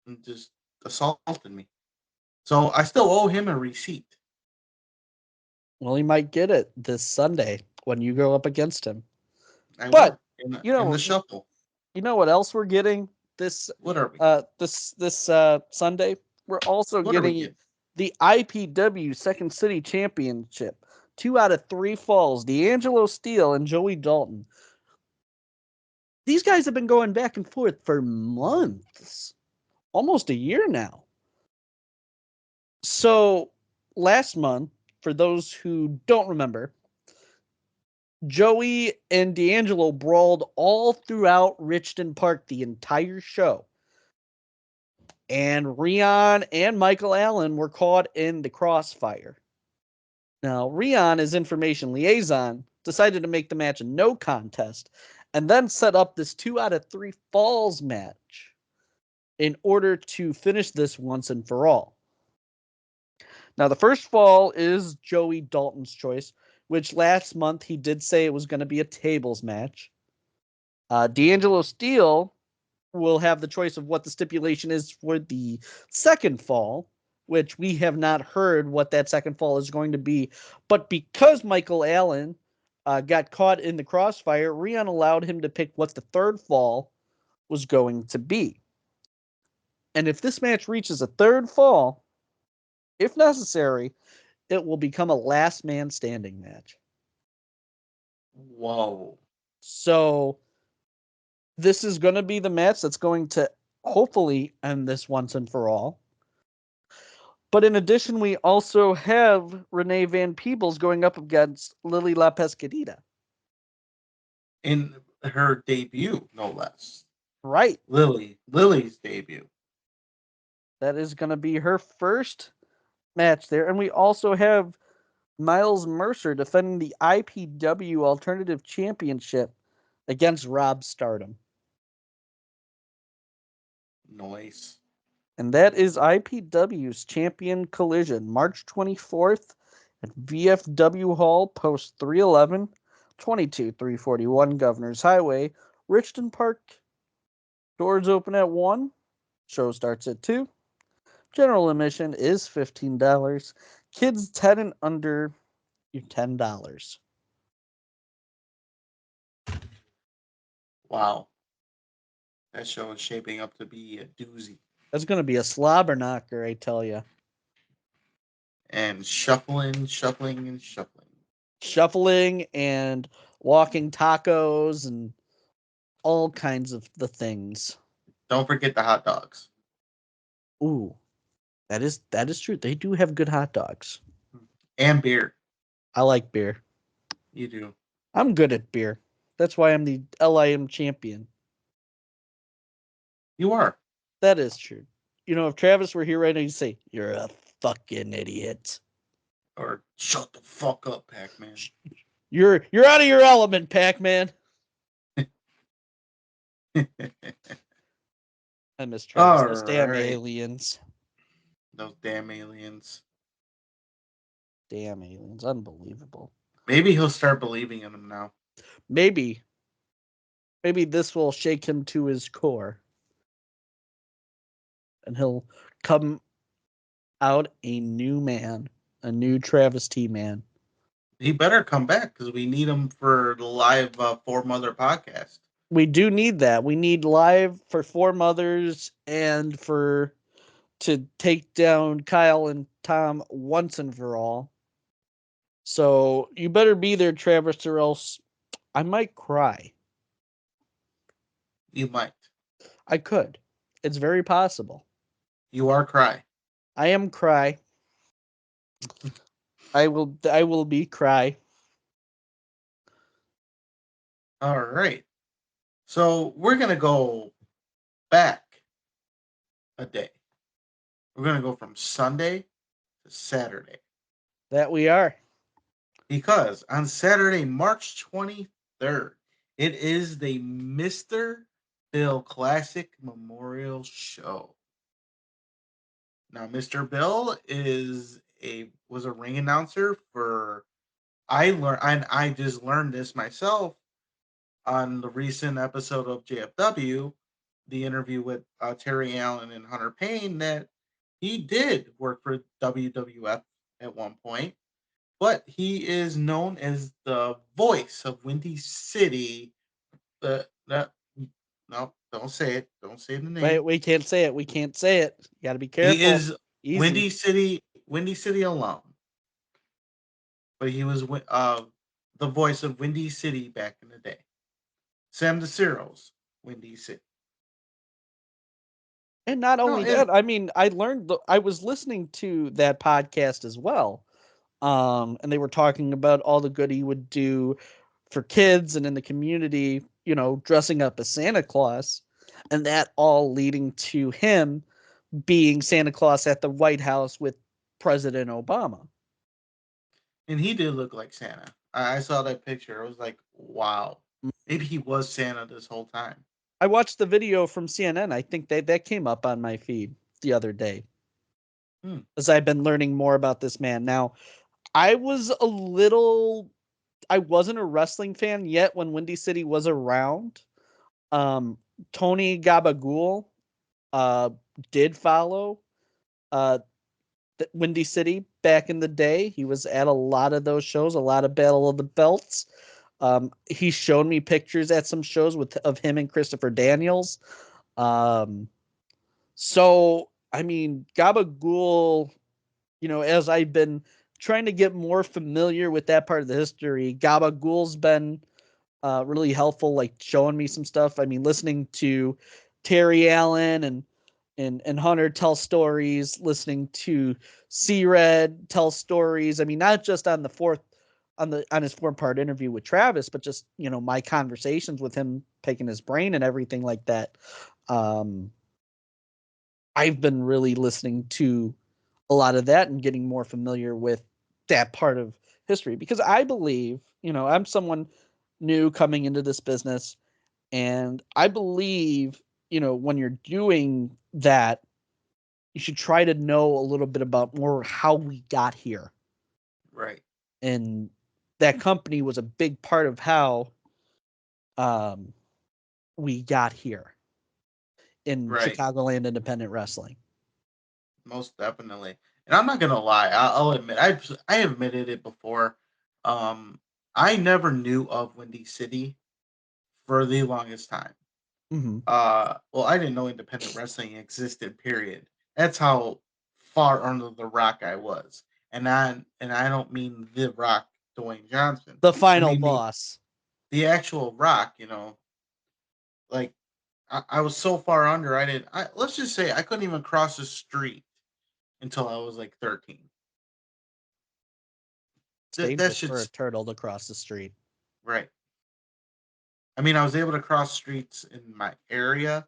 and just assaulted me. So I still owe him a receipt. Well, he might get it this Sunday when you go up against him. I But will you know, in the shuffle. you know what else we're getting this What are we? this Sunday? We're also What are we getting getting? the IPW Second City Championship. 2 out of 3 falls. D'Angelo Steele and Joey Dalton. These guys have been going back and forth for months, almost a year now. So last month, for those who don't remember, Joey and D'Angelo brawled all throughout Richton Park the entire show. And Rion and Michael Allen were caught in the crossfire. Now, Rion, as information liaison, decided to make the match a no contest and then set up this 2 out of 3 falls match in order to finish this once and for all. Now, the first fall is Joey Dalton's choice, which last month he did say it was going to be a tables match. D'Angelo Steele will have the choice of what the stipulation is for the second fall, which we have not heard what that second fall is going to be. But because Michael Allen got caught in the crossfire, Rion allowed him to pick what the third fall was going to be. And if this match reaches a third fall, if necessary, it will become a last man standing match. Whoa. So this is going to be the match that's going to hopefully end this once and for all. But in addition, we also have Renee Van Peebles going up against Lily La Pescadita. In her debut, no less. Right. Lily's debut. That is going to be her first match there. And we also have Miles Mercer defending the IPW Alternative Championship against Rob Stardom. Noise. And that is IPW's Champion Collision, March 24th at VFW Hall, Post 311, 22341 Governor's Highway, Richton Park. Doors open at 1. Show starts at 2. General admission is $15. Kids 10 and under, you're $10. Wow. That show is shaping up to be a doozy. That's going to be a slobber knocker, I tell you. And shuffling. Shuffling and walking tacos and all kinds of the things. Don't forget the hot dogs. Ooh, that is true. They do have good hot dogs. And beer. I like beer. You do. I'm good at beer. That's why I'm the LIM champion. You are. That is true. You know, if Travis were here right now, he'd say, "You're a fucking idiot. Or shut the fuck up, Pac-Man. You're out of your element, Pac-Man." I miss Travis. Those damn Alright. aliens. Those damn aliens. Damn aliens. Unbelievable. Maybe he'll start believing in them now. Maybe this will shake him to his core. And he'll come out a new man. A new Travis T man. He better come back because we need him for the live For Mother podcast. We do need that. We need live for 4 Mothers and to take down Kyle and Tom once and for all. So you better be there, Travis, or else I might cry. You might. I could. It's very possible. You are cry. I am cry. I will be cry. All right. So we're going to go back a day. We're going to go from Sunday to Saturday. That we are. Because on Saturday, March 23rd, it is the Mr. Bill Classic Memorial Show. Now, Mr. Bill was a ring announcer for I just learned this myself on the recent episode of JFW, the interview with Terry Allen and Hunter Payne, that he did work for WWF at one point, but he is known as the voice of Windy City. No, don't say it. Don't say the name. Wait, we can't say it. We can't say it. You got to be careful. He is Easy. Windy City alone. But he was the voice of Windy City back in the day. Sam DeCiro's Windy City. And not only that, I mean, I was listening to that podcast as well. And they were talking about all the good he would do for kids and in the community, you know, dressing up as Santa Claus, and that all leading to him being Santa Claus at the White House with President Obama. And he did look like Santa. I saw that picture. I was like, wow. Maybe he was Santa this whole time. I watched the video from CNN. I think that came up on my feed the other day. As I've been learning more about this man. Now, I wasn't a wrestling fan yet when Windy City was around. Tony Gabagool did follow Windy City back in the day. He was at a lot of those shows, a lot of Battle of the Belts. He showed me pictures at some shows of him and Christopher Daniels. So, I mean, Gabagool, you know, as I've been trying to get more familiar with that part of the history, Gabagool's been really helpful, like showing me some stuff. I mean, listening to Terry Allen and Hunter tell stories, listening to C-Red tell stories. I mean, not just on his 4-part interview with Travis, but just, you know, my conversations with him, picking his brain and everything like that. I've been really listening to a lot of that and getting more familiar with that part of history, because I believe, you know, I'm someone new coming into this business, and I believe, you know, when you're doing that, you should try to know a little bit about more how we got here. Right. And that company was a big part of how we got here in Chicagoland independent wrestling. Most definitely. And I'm not gonna lie, I'll admit, I admitted it before. I never knew of Windy City for the longest time. Mm-hmm. Well, I didn't know independent wrestling existed, period. That's how far under the rock I was. And I don't mean the Rock, Dwayne Johnson. The I final mean boss. the actual Rock, like I was so far under let's just say I couldn't even cross the street until I was like 13. It's That dangerous for a shit's turtle to cross the street. right. I mean, I was able to cross streets in my area,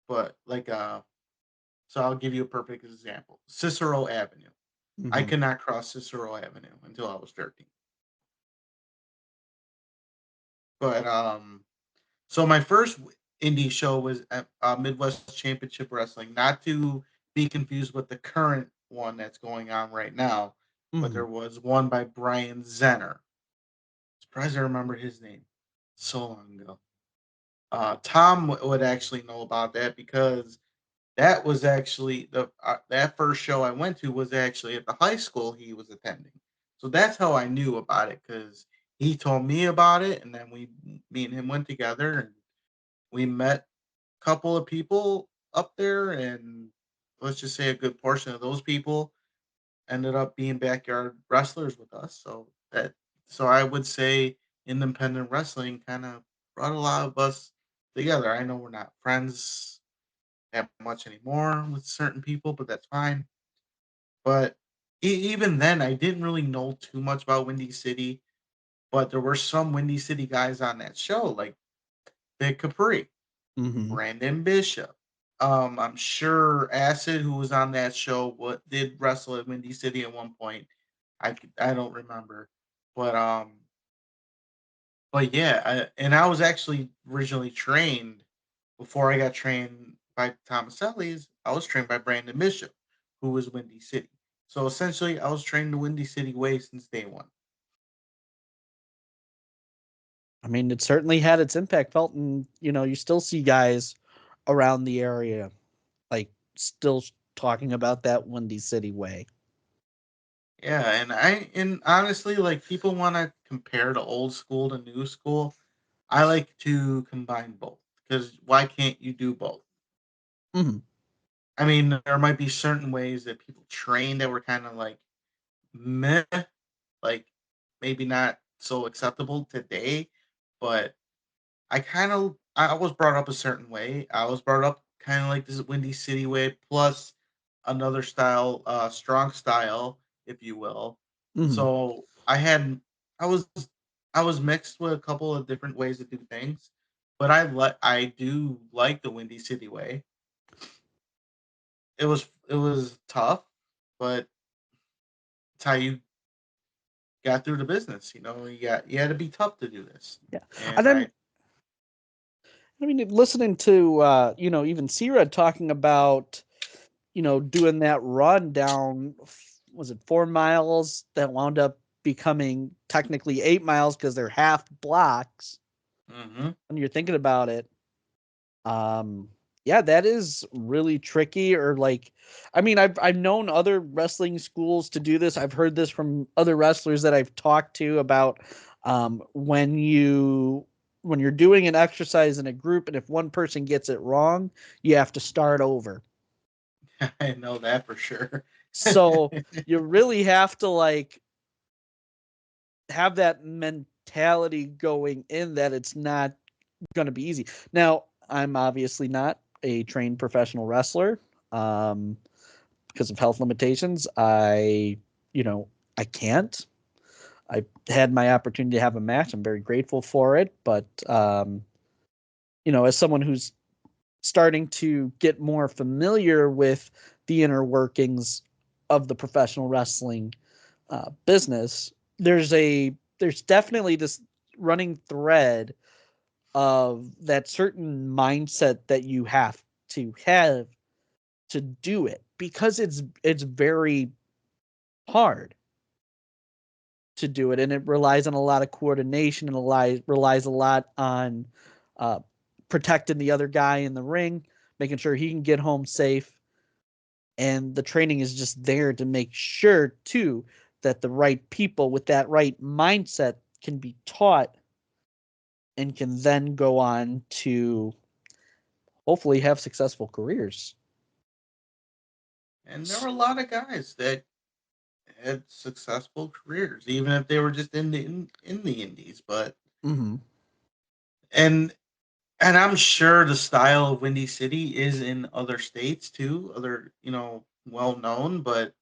but so I'll give you a perfect example. Cicero Avenue. I Mm-hmm. could not cross Cicero Avenue until I was 13. But so my first indie show was at Midwest Championship Wrestling, not to be confused with the current one that's going on right now, but Mm-hmm. there was one by Brian Zenner. Surprised I remember his name so long ago. Tom would actually know about that because that was actually that first show I went to was actually at the high school he was attending. So that's how I knew about it because he told me about it, and then me and him went together, and we met a couple of people up there, and let's just say a good portion of those people ended up being backyard wrestlers with us. So I would say independent wrestling kind of brought a lot of us together. I know we're not friends that much anymore with certain people, but that's fine. But even then, I didn't really know too much about Windy City, but there were some Windy City guys on that show, like Big Capri, Mm-hmm. Brandon Bishop. I'm sure Acid, who was on that show, did wrestle at Windy City at one point. I don't remember, but yeah, I was actually originally trained before I got trained by Thomas Ellis. I was trained by Brandon Bishop, who was Windy City. So essentially, I was trained the Windy City way since day one. I mean, it certainly had its impact felt, and you still see guys around the area like still talking about that Windy City way. Yeah, and honestly, like people want to compare the old school to new school. I like to combine both because why can't you do both? Mm-hmm. I mean, there might be certain ways that people train that were kind of like meh, like maybe not so acceptable today, but I was brought up a certain way. I was brought up kind of like this Windy City way, plus another style, strong style, if you will. Mm-hmm. So I was I was mixed with a couple of different ways to do things, but I do like the Windy City way. It was tough, but it's how you got through the business. You had to be tough to do this, Yeah, and and then I mean, listening to even Sierra talking about doing that run down, was it 4 miles that wound up becoming technically 8 miles because they're half blocks. hmm When you're thinking about it, um, yeah, that is really tricky. Or like, I mean, I've known other wrestling schools to do this. I've heard this from other wrestlers that I've talked to about when you're doing an exercise in a group, and if one person gets it wrong, you have to start over. I know that for sure. So you really have to like have that mentality going in that it's not going to be easy. Now, I'm obviously not a trained professional wrestler um, because of health limitations. I can't. I had my opportunity to have a match. I'm very grateful for it. But, as someone who's starting to get more familiar with the inner workings of the professional wrestling business, there's definitely this running thread of that certain mindset that you have to do it, because it's very hard to do it, and it relies on a lot of coordination, and relies a lot on uh, protecting the other guy in the ring, making sure he can get home safe, and the training is just there to make sure too that the right people with that right mindset can be taught and can then go on to hopefully have successful careers. And there were a lot of guys that had successful careers, even if they were just in the indies. But Mm-hmm. and I'm sure the style of Windy City is in other states too, other well known. But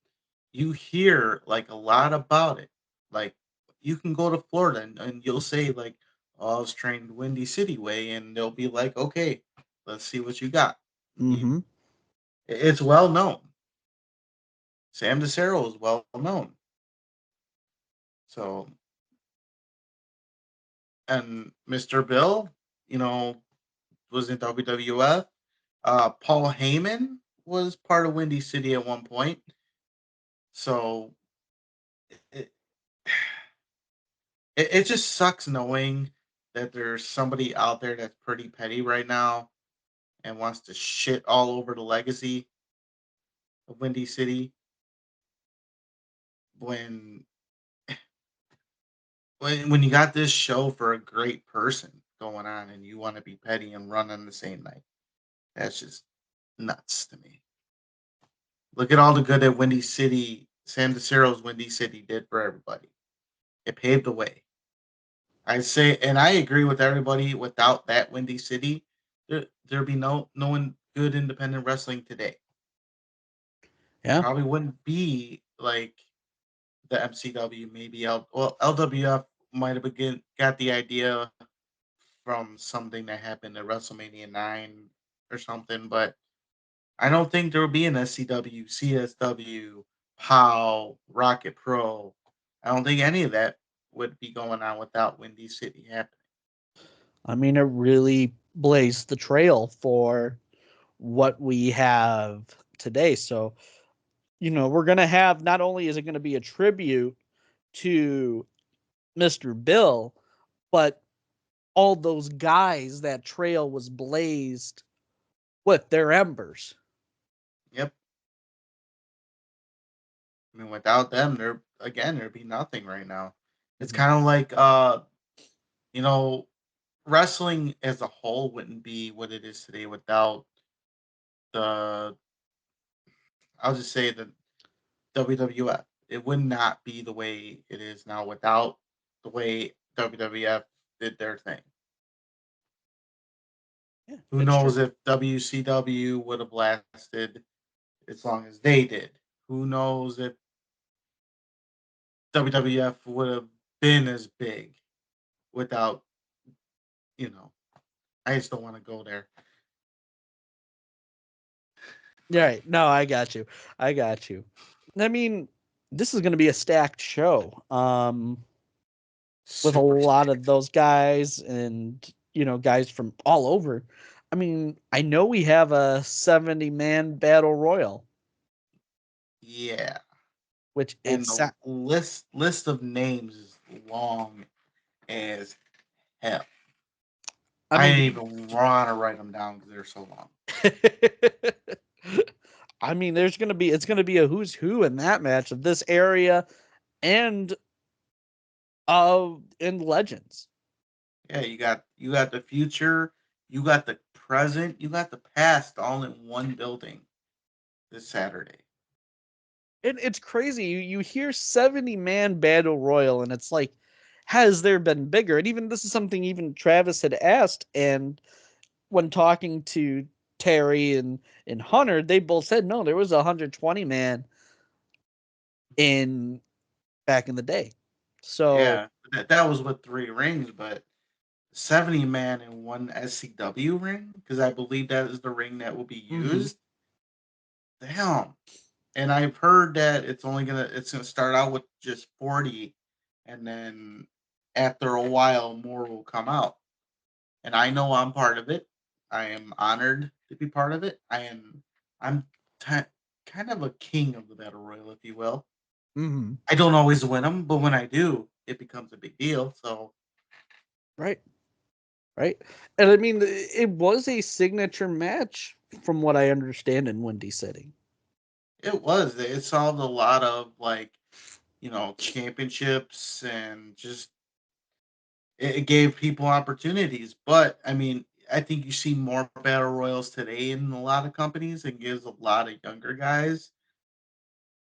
you hear like a lot about it. Like you can go to Florida and you'll say like, "Oh, I was trained Windy City way," and they'll be like, "Okay, let's see what you got." I Mm-hmm. mean, it's well known. Sam DeCero is well known. So, and Mr. Bill, was in WWF. Paul Heyman was part of Windy City at one point. So it, it just sucks knowing that there's somebody out there that's pretty petty right now and wants to shit all over the legacy of Windy City when when you got this show for a great person going on and you want to be petty and run on the same night. That's just nuts to me. Look at all the good that Windy City, Sam DeCero's Windy City did for everybody. It paved the way. I say, and I agree with everybody. Without that Windy City, there'd be no one good independent wrestling today. Yeah. Probably wouldn't be like the MCW. Maybe LWF might have got the idea from something that happened at WrestleMania 9 or something, but I don't think there would be an SCW, CSW, POW, Rocket Pro. I don't think any of that would be going on without Windy City happening. I mean, it really blazed the trail for what we have today. So, we're going to have, not only is it going to be a tribute to Mr. Bill, but all those guys that trail was blazed with their embers. Yep. I mean, without them, there'd be nothing right now. It's kind of like you know, wrestling as a whole wouldn't be what it is today without the I'll just say the WWF. It would not be the way it is now without the way WWF did their thing. Yeah, Who it's knows true. if WCW would have lasted as long as they did? Who knows if WWF would have been as big without, I just don't want to go there. Right. No, I got you. I got you. I mean, this is going to be a stacked show. With a Super lot of stacked. those guys and, guys from all over. I mean, I know we have a 70-man battle royal, Yeah. which And it's, the list of names is long as hell. I I mean, didn't even want to write them down because they're so long. I mean, it's going to be a who's who in that match of this area and in legends. Yeah, you got the future, you got the present, you got the past all in one building this Saturday. It's crazy. You hear 70-man battle royal, and it's like, has there been bigger? And even this is something even Travis had asked, and when talking to Terry and Hunter, they both said no, there was a 120-man in back in the day. So Yeah, that was with 3 rings, but 70-man in one SCW ring because I believe that is the ring that will be mhm. used. Damn. And I've heard that it's gonna start out with just 40, and then after a while more will come out. And I know I'm part of it. I am honored to be part of it. I'm kind of a king of the battle royal, if you will. Mhm. I don't always win them, but when I do, it becomes a big deal. So Right. Right. And I mean, it was a signature match from what I understand in Windy City. it was. It solved a lot of championships and just it gave people opportunities. But I mean, I think you see more battle royals today in a lot of companies and gives a lot of younger guys,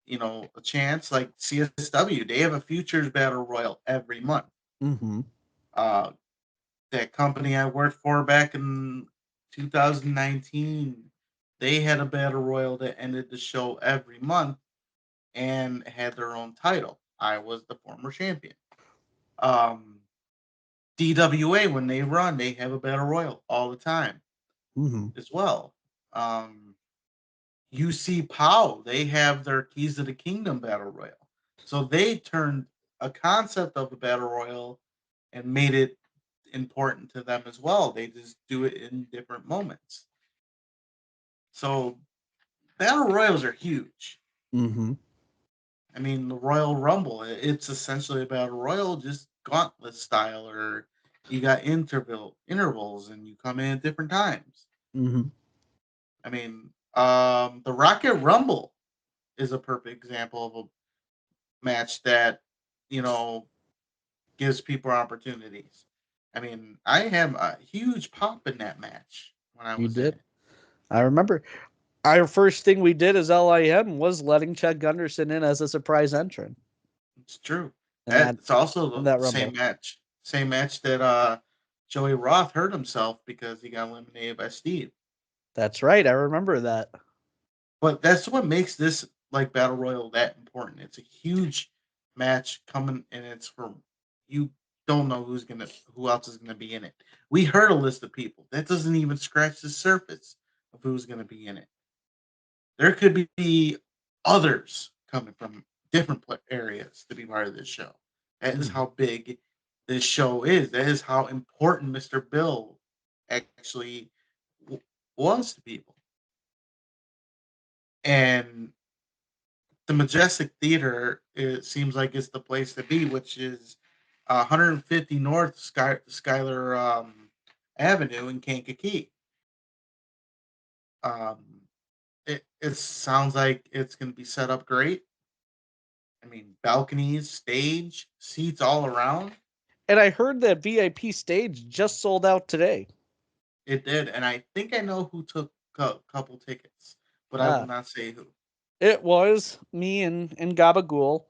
a chance. Like CSW, they have a futures battle royal every month. Mm-hmm. Uh, that company I worked for back in 2019, they had a battle royal that ended the show every month and had their own title. I was the former champion. Um, DWA, when they run, they have a battle royal all the time Mm-hmm. as well. Um, UC POW, they have their Keys to the Kingdom battle royal. So they turned a concept of a battle royal and made it important to them as well. They just do it in different moments. So battle royals are huge. Mm-hmm. I mean, the Royal Rumble, it's essentially a battle royal, just gauntlet style, or you got intervals and you come in at different times. Mm-hmm. I mean, the Rocket Rumble is a perfect example of a match that, you know, gives people opportunities. I mean, I had a huge pop in that match when I You was in did. it. I remember. Our first thing we did as LIM was letting Chuck Gunderson in as a surprise entrant It's true. in that It's also that the same Rumble. match. Same match that Joey Roth hurt himself because he got eliminated by Steve. That's right. I remember that. But that's what makes this like battle royal that important. It's a huge match coming, and it's for you. Don't know who else is gonna be in it. We heard a list of people that doesn't even scratch the surface of who's gonna be in it. There could be others coming from different areas to be part of this show. That is how big this show is. That is how important Mr. Bill actually was to people. And the Majestic Theater, it seems like it's the place to be, which is 150 North Schuyler Avenue in Kankakee. Um, it sounds like it's going to be set up great. I mean, balconies, stage, seats all around. And I heard that VIP stage just sold out today. It did, and I think I know who took a couple tickets, but I will Ah, not say who. it was me and Gabagool.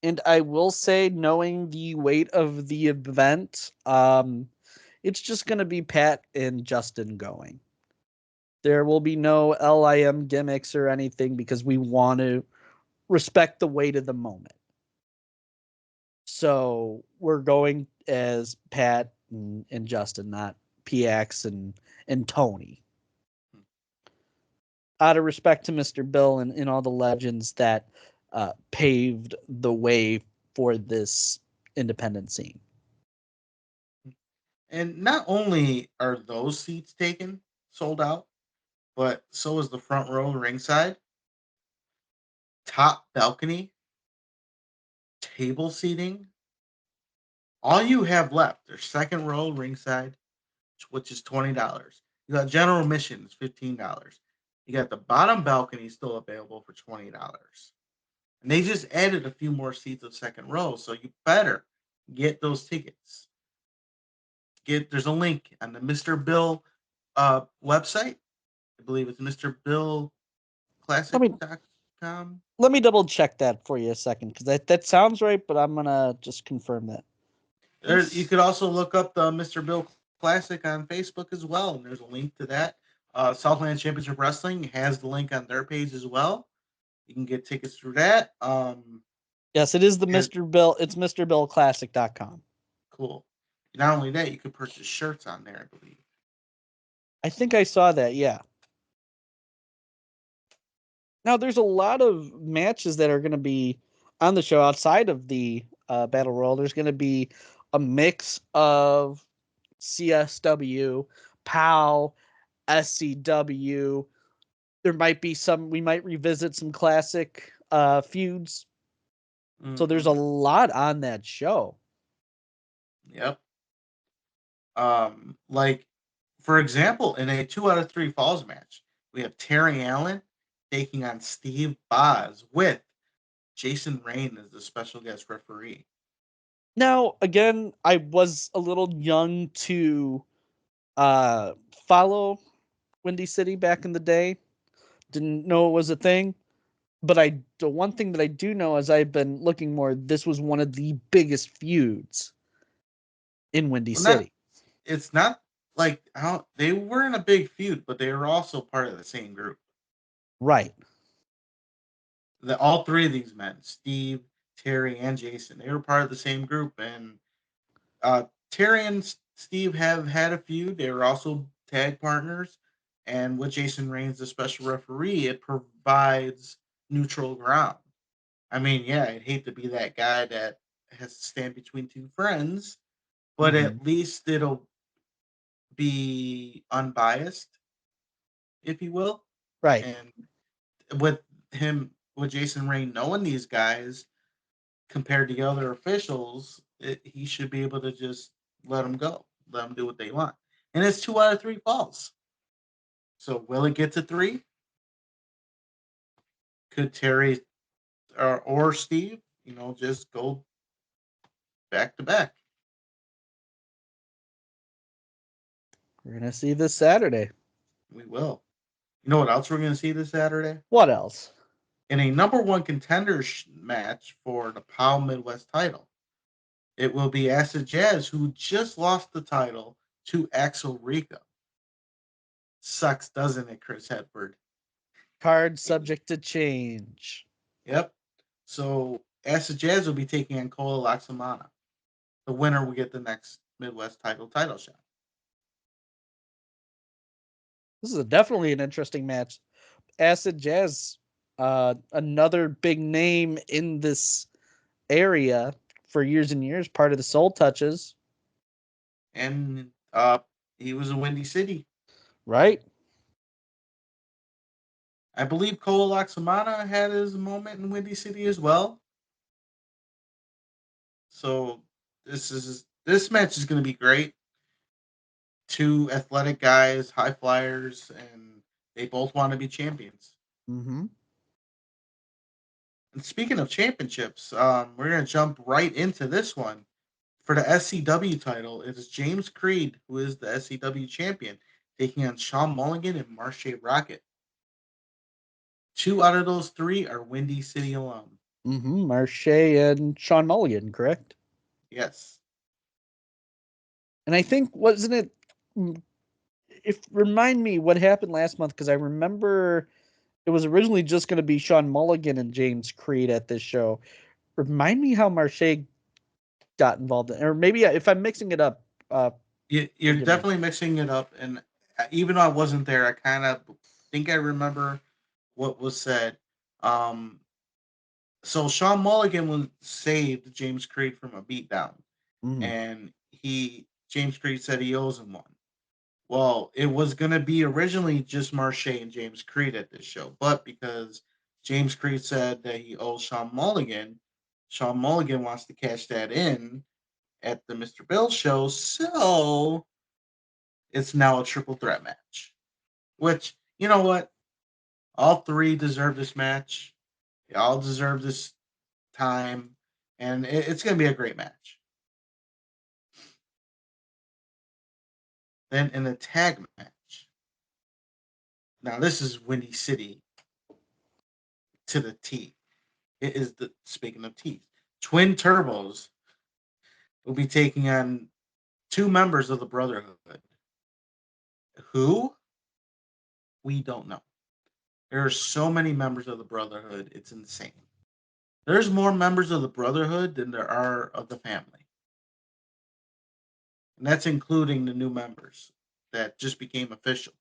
And I will say, knowing the weight of the event, it's just going to be Pat and Justin going. There will be no LIM gimmicks or anything because we want to respect the weight of the moment. So we're going as Pat and Justin, not PX and Tony. Out of respect to Mr. Bill and all the legends that paved the way for this independent scene. And not only are those seats taken, sold out, but so is the front row ringside, top balcony, table seating. All you have left are second row ringside, which is $20. You got general admissions, $15. You got the bottom balcony still available for $20. And they just added a few more seats of second row, so you better get those tickets. There's a link on the Mr. Bill website. I believe it's Let me MrBillClassic.com. let me double check that for you a second because that sounds right, but I'm gonna just confirm that. You could also look up the Mr. Bill Classic on Facebook as well, and there's a link to that. Southland Championship Wrestling has the link on their page as well. You can get tickets through that. Yes, it is the And Mr. Bill. It's MrBillClassic.com. cool. Not only that, you could purchase shirts on there, I believe. I think I saw that. Yeah. Now there's a lot of matches that are going to be on the show outside of the battle royal. There's going to be a mix of CSW, POW, SCW. There might be some. We might revisit some classic feuds. So there's a Mm-hmm. lot on that show. Yep. Like for example, in a 2 out of 3 falls match, we have Terry Allen taking on Steve Boz with Jason Rain as the special guest referee. Now, again, I was a little young to follow Windy City back in the day. Didn't know it was a thing. But the one thing that I do know is I've been looking more, this was one of the biggest feuds in Windy Well, City. it's not like how they were in a big feud, but they were also part of the same group. Right. All three of these men, Steve, Terry, and Jason, they were part of the same group. And Terry and Steve have had a feud. They were also tag partners. And with Jason Reigns, the special referee, it provides neutral ground. I mean, yeah, I'd hate to be that guy that has to stand between two friends, but Mhm. at least it'll be unbiased, if you will. Right. And with with Jason Reign knowing these guys compared to the other officials, he should be able to just let them go, let them do what they want. And it's 2 out of 3 falls. So will it get to 3? Could Terry or Steve, just go back to back? We're going to see this Saturday. We will. You know what else we're going to see this Saturday? What else? In a number 1 contender match for the POW Midwest title, it will be Acid Jazz, who just lost the title to Axel Rico. Sucks, doesn't it, Chris Hedford? Card subject to change. Yep. So Acid Jazz will be taking on Kola Laxamana. The winner will get the next Midwest title shot. This is definitely an interesting match. Acid Jazz, another big name in this area for years and years, part of the Soul Touches. And he was in Windy City. Right? I believe Kola Laxamana had his moment in Windy City as well. So this match is going to be great. 2 athletic guys, high flyers, and they both want to be champions. Mm-hmm. And speaking of championships, we're going to jump right into this one. For the SCW title, it is James Creed, who is the SCW champion, taking on Sean Mulligan and Marche Rocket. 2 out of those 3 are Windy City alone. Mm-hmm. Marche and Sean Mulligan, correct? Yes. And I think, wasn't it? If remind me what happened last month, because I remember it was originally just going to be Sean Mulligan and James Creed at this show. Remind me how Marche got involved in, or maybe if I'm mixing it up. You're definitely mixing it up. And even though I wasn't there, I kind of think I remember what was said. So Sean Mulligan saved James Creed from a beatdown. Mm-hmm. And James Creed said he owes him one. Well, it was going to be originally just Marche and James Creed at this show, but because James Creed said that he owes Sean Mulligan wants to cash that in at the Mr. Bill show, so it's now a triple threat match. Which, you know what? All 3 deserve this match. They all deserve this time, and it's going to be a great match. Then in the tag match, now this is Windy City to the T. It is speaking of T's, Twin Turbos will be taking on 2 members of the Brotherhood. Who? We don't know. There are so many members of the Brotherhood, it's insane. There's more members of the Brotherhood than there are of the family. And that's including the new members that just became official.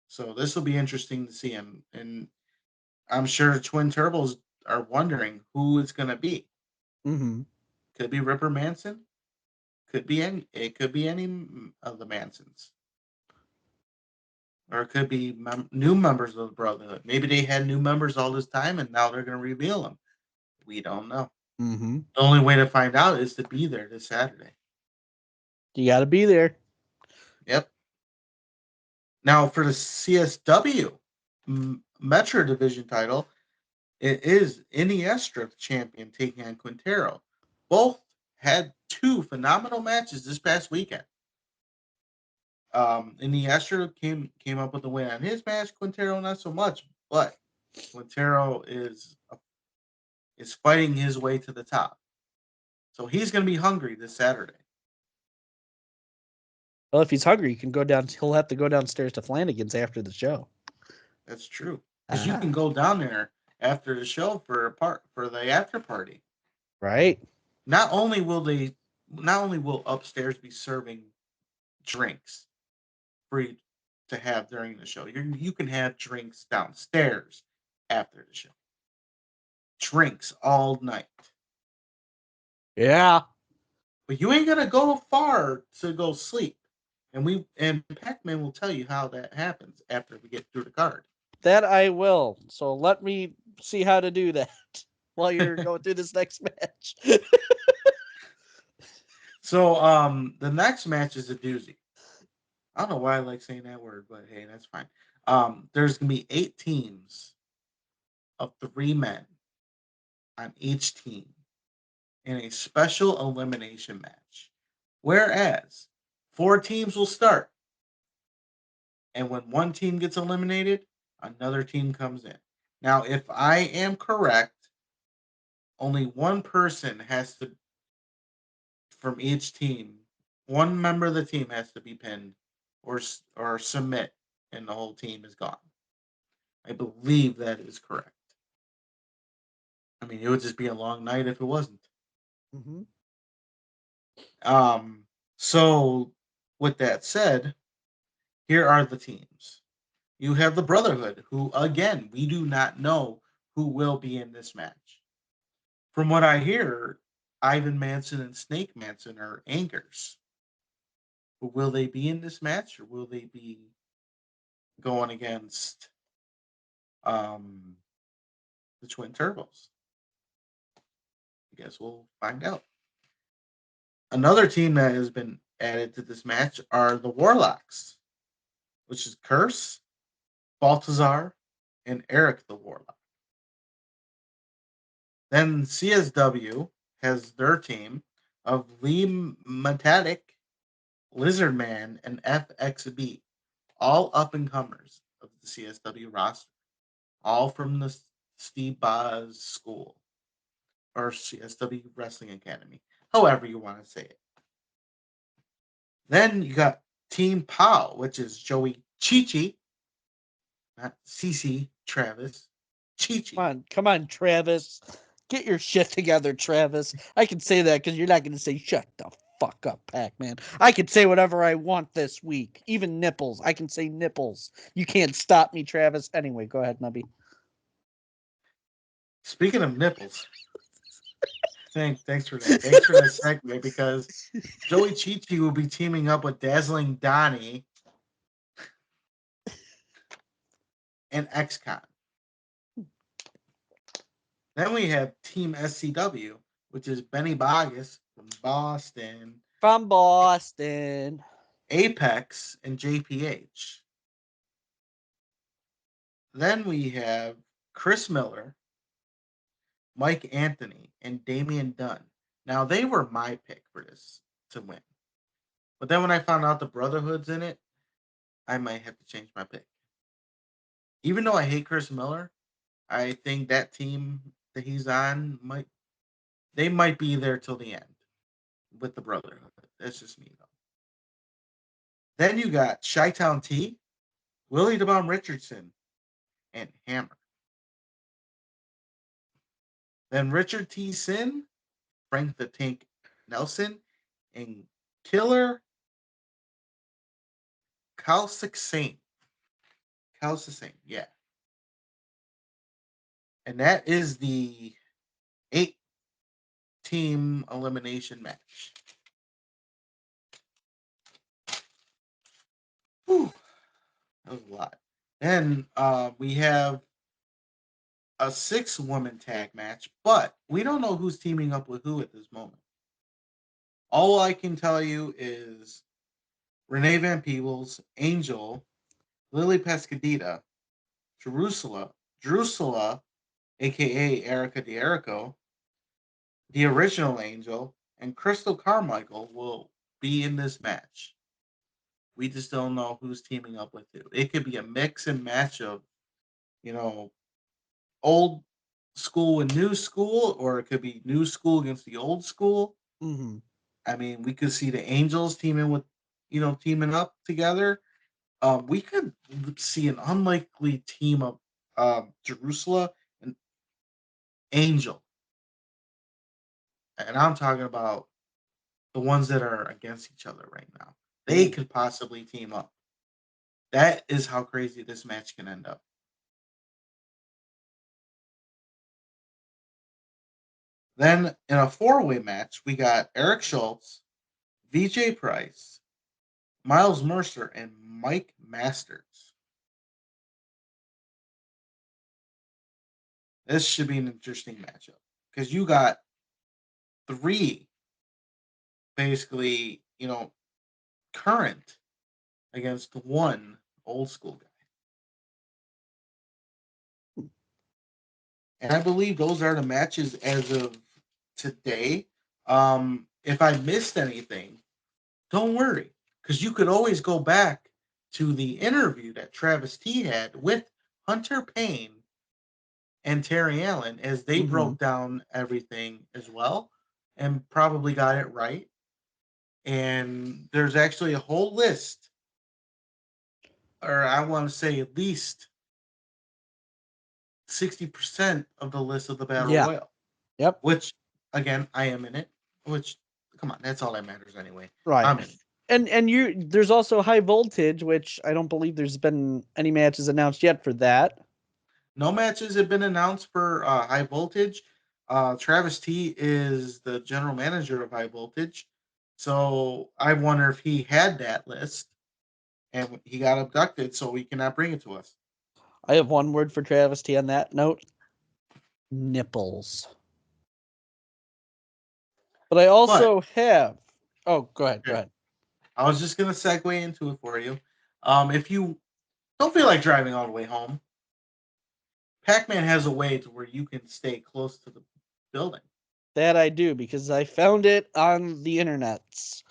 So this will be interesting to see him. And I'm sure the Twin Turbos are wondering who it's going to be. Mm-hmm. Could be Ripper Manson. It could be any of the Mansons. Or it could be new members of the Brotherhood. Maybe they had new members all this time and now they're going to reveal them. We don't know. Mm-hmm. The only way to find out is to be there this Saturday. You got to be there. Yep. Now for the CSW Metro Division title, It is Iniestra, the champion, taking on Quintero. Both had two phenomenal matches this past weekend. Iniestra came up with the win on his match. Quintero not so much, but Quintero is fighting his way to the top, so he's going to be hungry this Saturday. Well, if he's hungry, you can go down. He'll have to go downstairs to Flanagan's after the show. That's true, because you can go down there after the show for the after party. Right. Not only will upstairs be serving drinks free to have during the show. You can have drinks downstairs after the show. Drinks all night. Yeah. But you ain't gonna go far to go sleep. And Pac-Man will tell you how that happens after we get through the card. That I will. So let me see how to do that while you're going through this next match. So the next match is a doozy. I don't know why I like saying that word, but hey, that's fine. There's gonna be 8 teams of 3 men on each team in a special elimination match. Whereas 4 teams will start. And when one team gets eliminated, another team comes in. Now, if I am correct, only one person has to, from each team, one member of the team has to be pinned or submit, and the whole team is gone. I believe that is correct. I mean, it would just be a long night if it wasn't. Mm-hmm. So, with that said, here are the teams. You have the Brotherhood, who, again, we do not know who will be in this match. From what I hear, Ivan Manson and Snake Manson are anchors. But will they be in this match, or will they be going against the Twin Turbos? I guess we'll find out. Another team that has been added to this match are the Warlocks, which is Curse, Baltazar, and Eric the Warlock. Then CSW has their team of Lee Matatic, Lizardman, and FXB, all up-and-comers of the CSW roster, all from the Steve Boz School, or CSW Wrestling Academy, however you want to say it. Then you got Team POW, which is Joey Chichi, not CC Travis, Chichi. Come on, Travis. Get your shit together, Travis. I can say that because you're not going to say shut the fuck up, Pac-Man. I can say whatever I want this week. Even nipples. I can say nipples. You can't stop me, Travis. Anyway, go ahead, Nubby. Speaking of nipples, thanks for that. Thanks for that segue, because Joey Chichi will be teaming up with Dazzling Donnie and XCon. Then we have Team SCW, which is Benny Bogus from Boston, From Boston. Apex, and JPH. Then we have Chris Miller, Mike Anthony, and Damian Dunn. Now, they were my pick for this to win. But then when I found out the Brotherhood's in it, I might have to change my pick. Even though I hate Chris Miller, I think that team that he's on might be there till the end with the Brotherhood. That's just me, though. Then you got Chi-Town T, Willie the Bomb Richardson, and Hammer. Then Richard T. Sin, Frank the Tank Nelson, and Killer Calcicane. Yeah. And that is the 8-team elimination match. Whew. That was a lot. Then we have a 6-woman tag match, but we don't know who's teaming up with who at this moment. All I can tell you is Renee Van Peebles, Angel, Lily Pescadita, Drusilla, aka Erica D'Erico, the original Angel, and Crystal Carmichael will be in this match. We just don't know who's teaming up with who. It could be a mix and match of, you know, old school and new school, or it could be new school against the old school. Mm-hmm. I mean, we could see the Angels teaming up together. We could see an unlikely team of Jerusalem and Angel. And I'm talking about the ones that are against each other right now. They could possibly team up. That is how crazy this match can end up. Then in a four-way match, we got Eric Schultz, VJ Price, Miles Mercer, and Mike Masters. This should be an interesting matchup because you got three basically, current against one old school guy. And I believe those are the matches as of today. If I missed anything, don't worry, because you could always go back to the interview that Travis T had with Hunter Payne and Terry Allen as they broke down everything as well and probably got it right. And there's actually a whole list, or I want to say at least 60% of the list of the Battle Yeah. Royal. Yep. Which, again, I am in it. Which, come on, that's all that matters anyway. Right. I'm in it. And there's also High Voltage, which I don't believe there's been any matches announced yet for that. No matches have been announced for High Voltage. Travis T is the general manager of High Voltage. So I wonder if he had that list and he got abducted, so he cannot bring it to us. I have one word for Travis T on that note. Nipples. But I also have... Oh, go ahead. I was just going to segue into it for you. If you don't feel like driving all the way home, Pacman has a way to where you can stay close to the building. That I do, because I found it on the internets.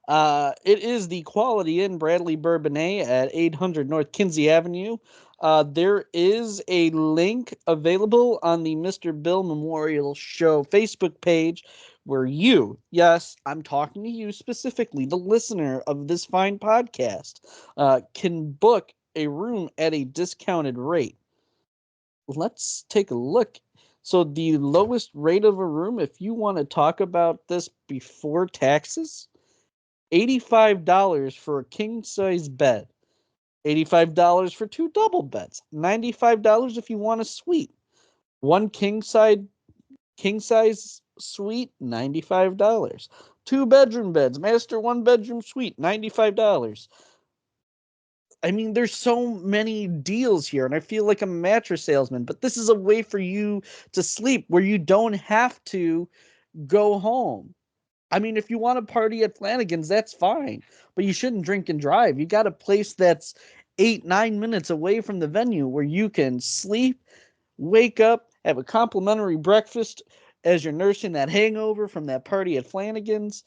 It is the Quality Inn Bradley Bourbonnais at 800 North Kinsey Avenue. There is a link available on the Mr. Bill Memorial Show Facebook page where you, yes, I'm talking to you specifically, the listener of this fine podcast, can book a room at a discounted rate. Let's take a look. So the lowest rate of a room, if you want to talk about this before taxes, $85 for a king-size bed, $85 for two double beds, $95 if you want a suite. One king-size suite, $95. Two bedroom beds, master one bedroom suite, $95. I mean, there's so many deals here, and I feel like a mattress salesman, but this is a way for you to sleep where you don't have to go home. I mean, if you want to party at Flanagan's, that's fine, but you shouldn't drink and drive. You got a place that's 8-9 minutes away from the venue where you can sleep, wake up, have a complimentary breakfast as you're nursing that hangover from that party at Flanagan's,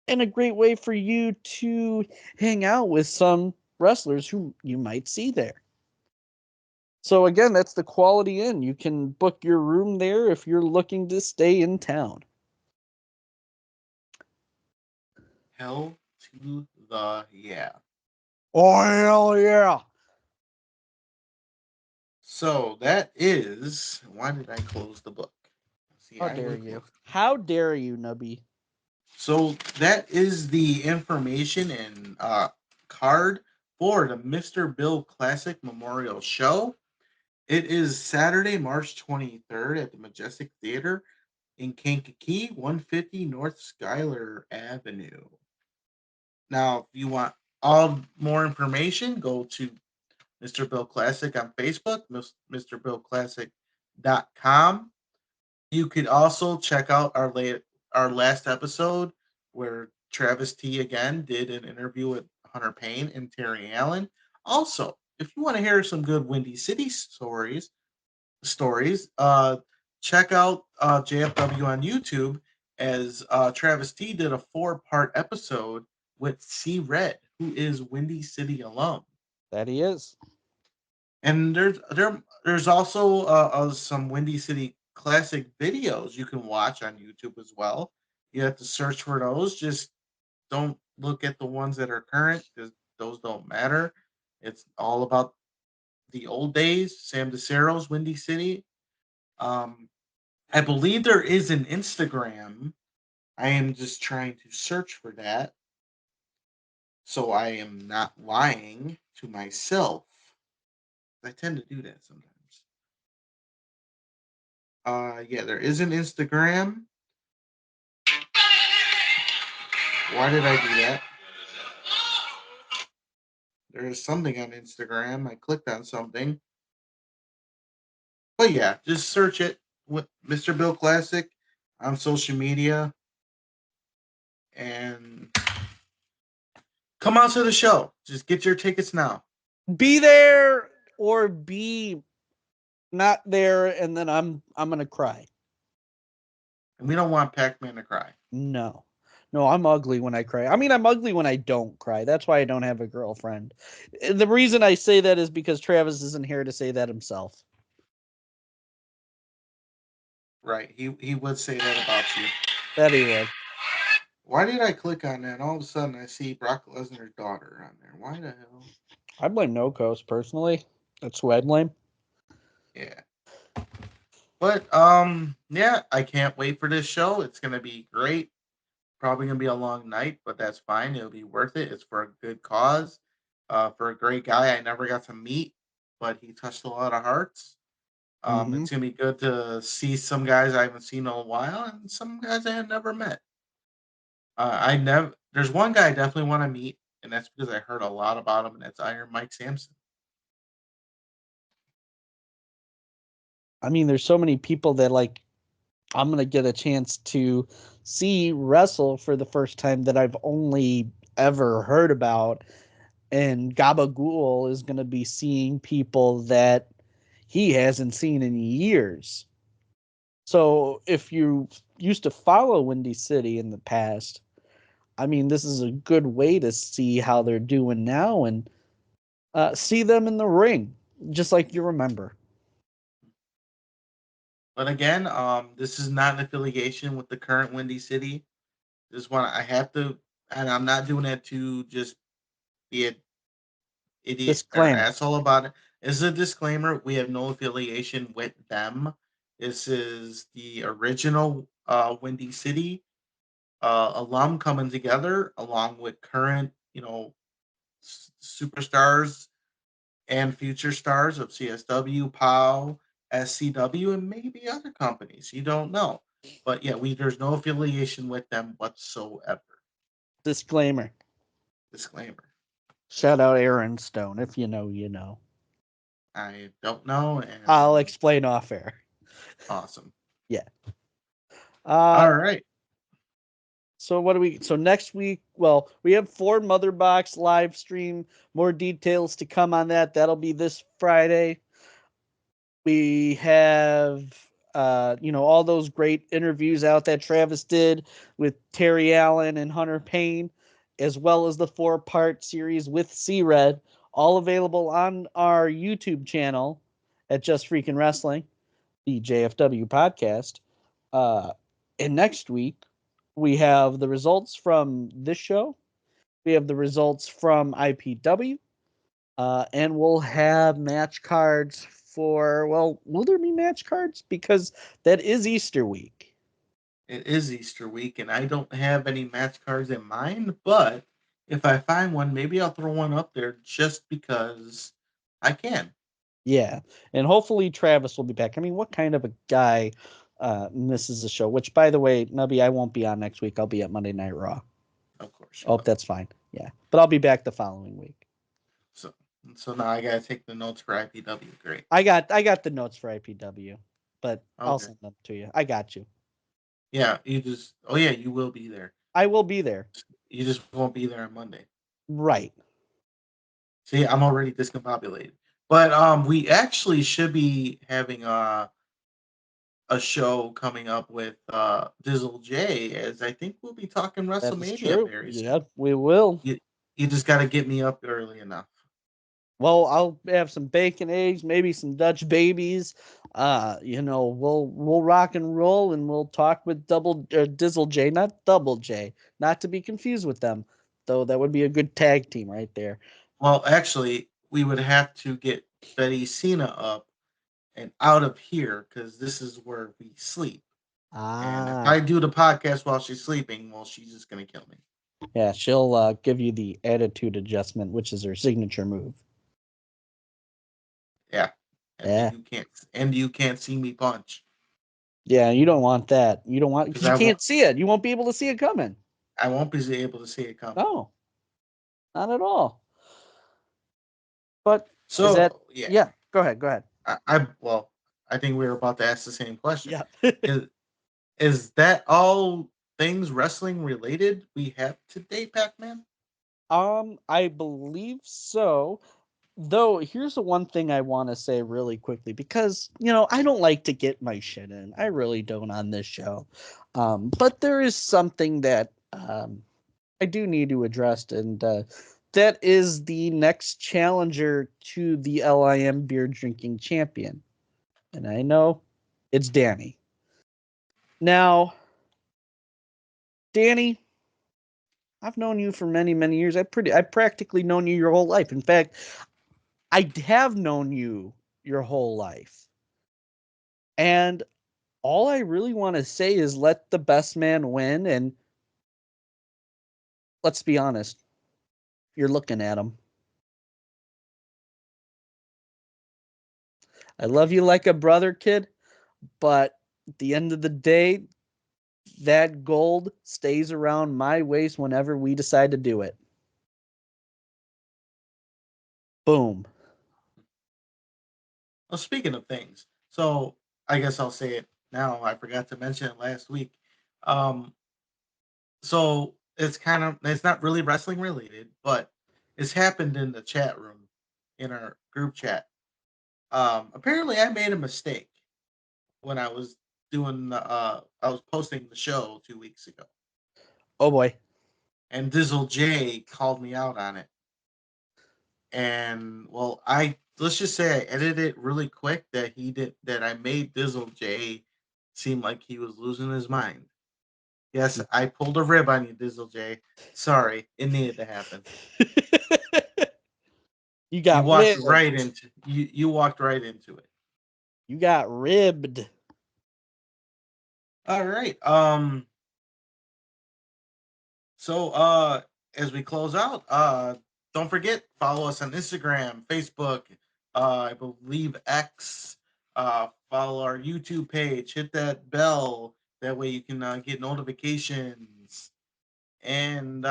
and a great way for you to hang out with some wrestlers who you might see there. So again, that's the Quality Inn. You can book your room there if you're looking to stay in town. Hell to the yeah. Oh, hell yeah. So that is, why did I close the book? See, How dare you? How dare you, Nubby? So that is the information and card for the Mr. Bill Classic Memorial Show. It is Saturday, March 23rd at the Majestic Theater in Kankakee, 150 North Schuyler Avenue. Now, if you want all more information, go to Mr. Bill Classic on Facebook, MrBillClassic.com. You could also check out our last episode where Travis T again did an interview with Hunter Payne and Terry Allen. Also, if you want to hear some good Windy City stories, stories, check out JFW on YouTube, as Travis T did a 4-part episode with C Red, who is Windy City alum. That he is. And there's also some Windy City classic videos you can watch on YouTube as well. You have to search for those. Just don't look at the ones that are current, because those don't matter. It's all about the old days. Sam DeCero's Windy City. I believe there is an Instagram. I am just trying to search for that, so I am not lying to myself. I tend to do that sometimes. Yeah, there is an Instagram. Why did I do that? There is something on Instagram. I clicked on something. But yeah, just search it with Mr. Bill Classic on social media and come out to the show. Just get your tickets now. Be there or be not there, and then I'm gonna cry. And we don't want Pac-Man to cry. No, I'm ugly when I cry. I mean, I'm ugly when I don't cry. That's why I don't have a girlfriend. And the reason I say that is because Travis isn't here to say that himself. Right. He would say that about you. That he would. Why did I click on that? And all of a sudden I see Brock Lesnar's daughter on there. Why the hell? I blame No Coast personally. That's who I blame. Yeah. But yeah, I can't wait for this show. It's gonna be great. Probably gonna be a long night, but that's fine. It'll be worth it. It's for a good cause. For a great guy I never got to meet, but he touched a lot of hearts. It's gonna be good to see some guys I haven't seen in a while, and some guys I had never met. There's one guy I definitely want to meet, and that's because I heard a lot about him, and that's Iron Mike Sampson. I mean, there's so many people that like I'm gonna get a chance to see wrestle for the first time that I've only ever heard about. And Gabagool is gonna be seeing people that he hasn't seen in years. So if you used to follow Windy City in the past, I mean, this is a good way to see how they're doing now and see them in the ring, just like you remember. But again, this is not an affiliation with the current Windy City. This one I have to, and I'm not doing it to just be an idiot or Disclaimer. asshole about it. This is a disclaimer. We have no affiliation with them. This is the original Windy City alum coming together along with current, superstars and future stars of CSW, POW, SCW, and maybe other companies. You don't know. But yeah, there's no affiliation with them whatsoever. Disclaimer. Disclaimer. Shout out Aaron Stone. If you know, you know. I don't know. And I'll explain off air. awesome. Yeah. All right. So what do we? So next week, well, we have Ford Mother Box live stream. More details to come on that. That'll be this Friday. We have, all those great interviews out that Travis did with Terry Allen and Hunter Payne, as well as the 4-part series with C-Red, all available on our YouTube channel at Just Freaking Wrestling, the JFW podcast. And next week, we have the results from this show. We have the results from IPW. And we'll have match cards for, well, will there be match cards? Because that is Easter week. It is Easter week, and I don't have any match cards in mind, but if I find one, maybe I'll throw one up there just because I can. Yeah. And hopefully Travis will be back. I mean, what kind of a guy misses the show? Which, by the way, Nubby, I won't be on next week. I'll be at Monday Night Raw. Of course. Oh, that's fine. Yeah. But I'll be back the following week. So now I gotta take the notes for IPW. Great. I got the notes for IPW, but I'll Okay. send them to you. I got you. Yeah, you will be there. I will be there. You just won't be there on Monday. Right. See, I'm already discombobulated. But we actually should be having a show coming up with Dizzle J, as I think we'll be talking That is WrestleMania true. very soon. Yeah, we will. You just got to get me up early enough. Well, I'll have some bacon, eggs, maybe some Dutch babies. We'll rock and roll, and we'll talk with Dizzle J, not Double J, not to be confused with them. Though that would be a good tag team right there. Well, actually, we would have to get Betty Cena up and out of here because this is where we sleep. And if I Ah, do the podcast while she's sleeping, well, she's just gonna kill me. yeah, she'll give you the attitude adjustment, which is her signature move. Yeah, and then Yeah, you can't see me punch yeah, you don't want that. You don't want, because because you can't see it. You won't be able to see it coming. I won't be able to see it coming. No, not at all. But is that? So yeah, Yeah, go ahead. Go ahead. I think we were about to ask the same question. Yeah. Is is that all things wrestling related we have today, Pac-Man? I believe so. Though here's the one thing I want to say really quickly, because I don't like to get my shit in. I really don't on this show. But there is something that I do need to address, and that is the next challenger to the LIM beer drinking champion. And I know it's Danny. Now, Danny, I've known you for many, many years. I've practically known you your whole life. In fact, I have known you your whole life. And all I really want to say is let the best man win. And let's be honest, you're looking at him. I love you like a brother, kid. But at the end of the day, that gold stays around my waist whenever we decide to do it. Boom. Well, speaking of things, so I guess I'll say it now. I forgot to mention it last week. Um, so it's not really wrestling related, but it's happened in the chat room in our group chat. Apparently I made a mistake when I was posting the show 2 weeks ago, Oh boy. and Dizzle J called me out on it. And well, I let's just say I edited it really quick that I made Dizzle J seem like he was losing his mind. Yes, I pulled a rib on you, Dizzle J. Sorry, it needed to happen. You You got walked ribbed. right into you walked right into it. You got ribbed. All right. So as we close out, don't forget, follow us on Instagram, Facebook, I believe X, follow our YouTube page, hit that bell, that way you can get notifications, and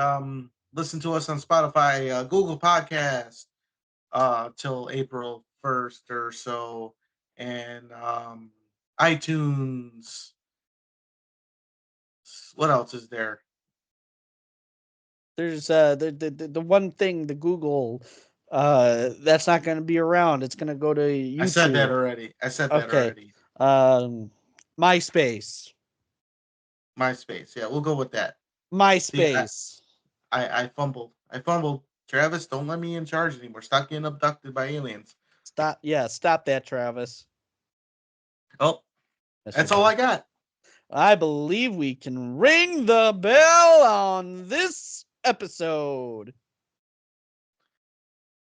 listen to us on Spotify, Google Podcast, till April 1st or so, and iTunes. What else is there? There's the one thing, the Google, that's not going to be around. It's going to go to I said that YouTube. already. Okay. Um, MySpace. MySpace. Yeah, we'll go with that. See, MySpace. I fumbled. I fumbled. Travis, don't let me in charge anymore. Stop getting abducted by aliens. Stop. Yeah, stop that, Travis. Oh, Mr. that's all I Travis. got. I believe we can ring the bell on this episode.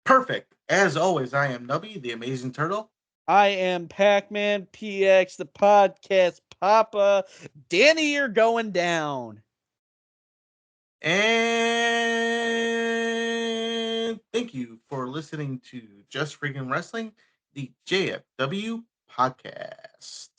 Perfect. As always, I am Nubby, the Amazing Turtle. I am Pac-Man PX, the podcast Papa. Danny, you're going down. And thank you for listening to Just Freaking Wrestling, the JFW podcast.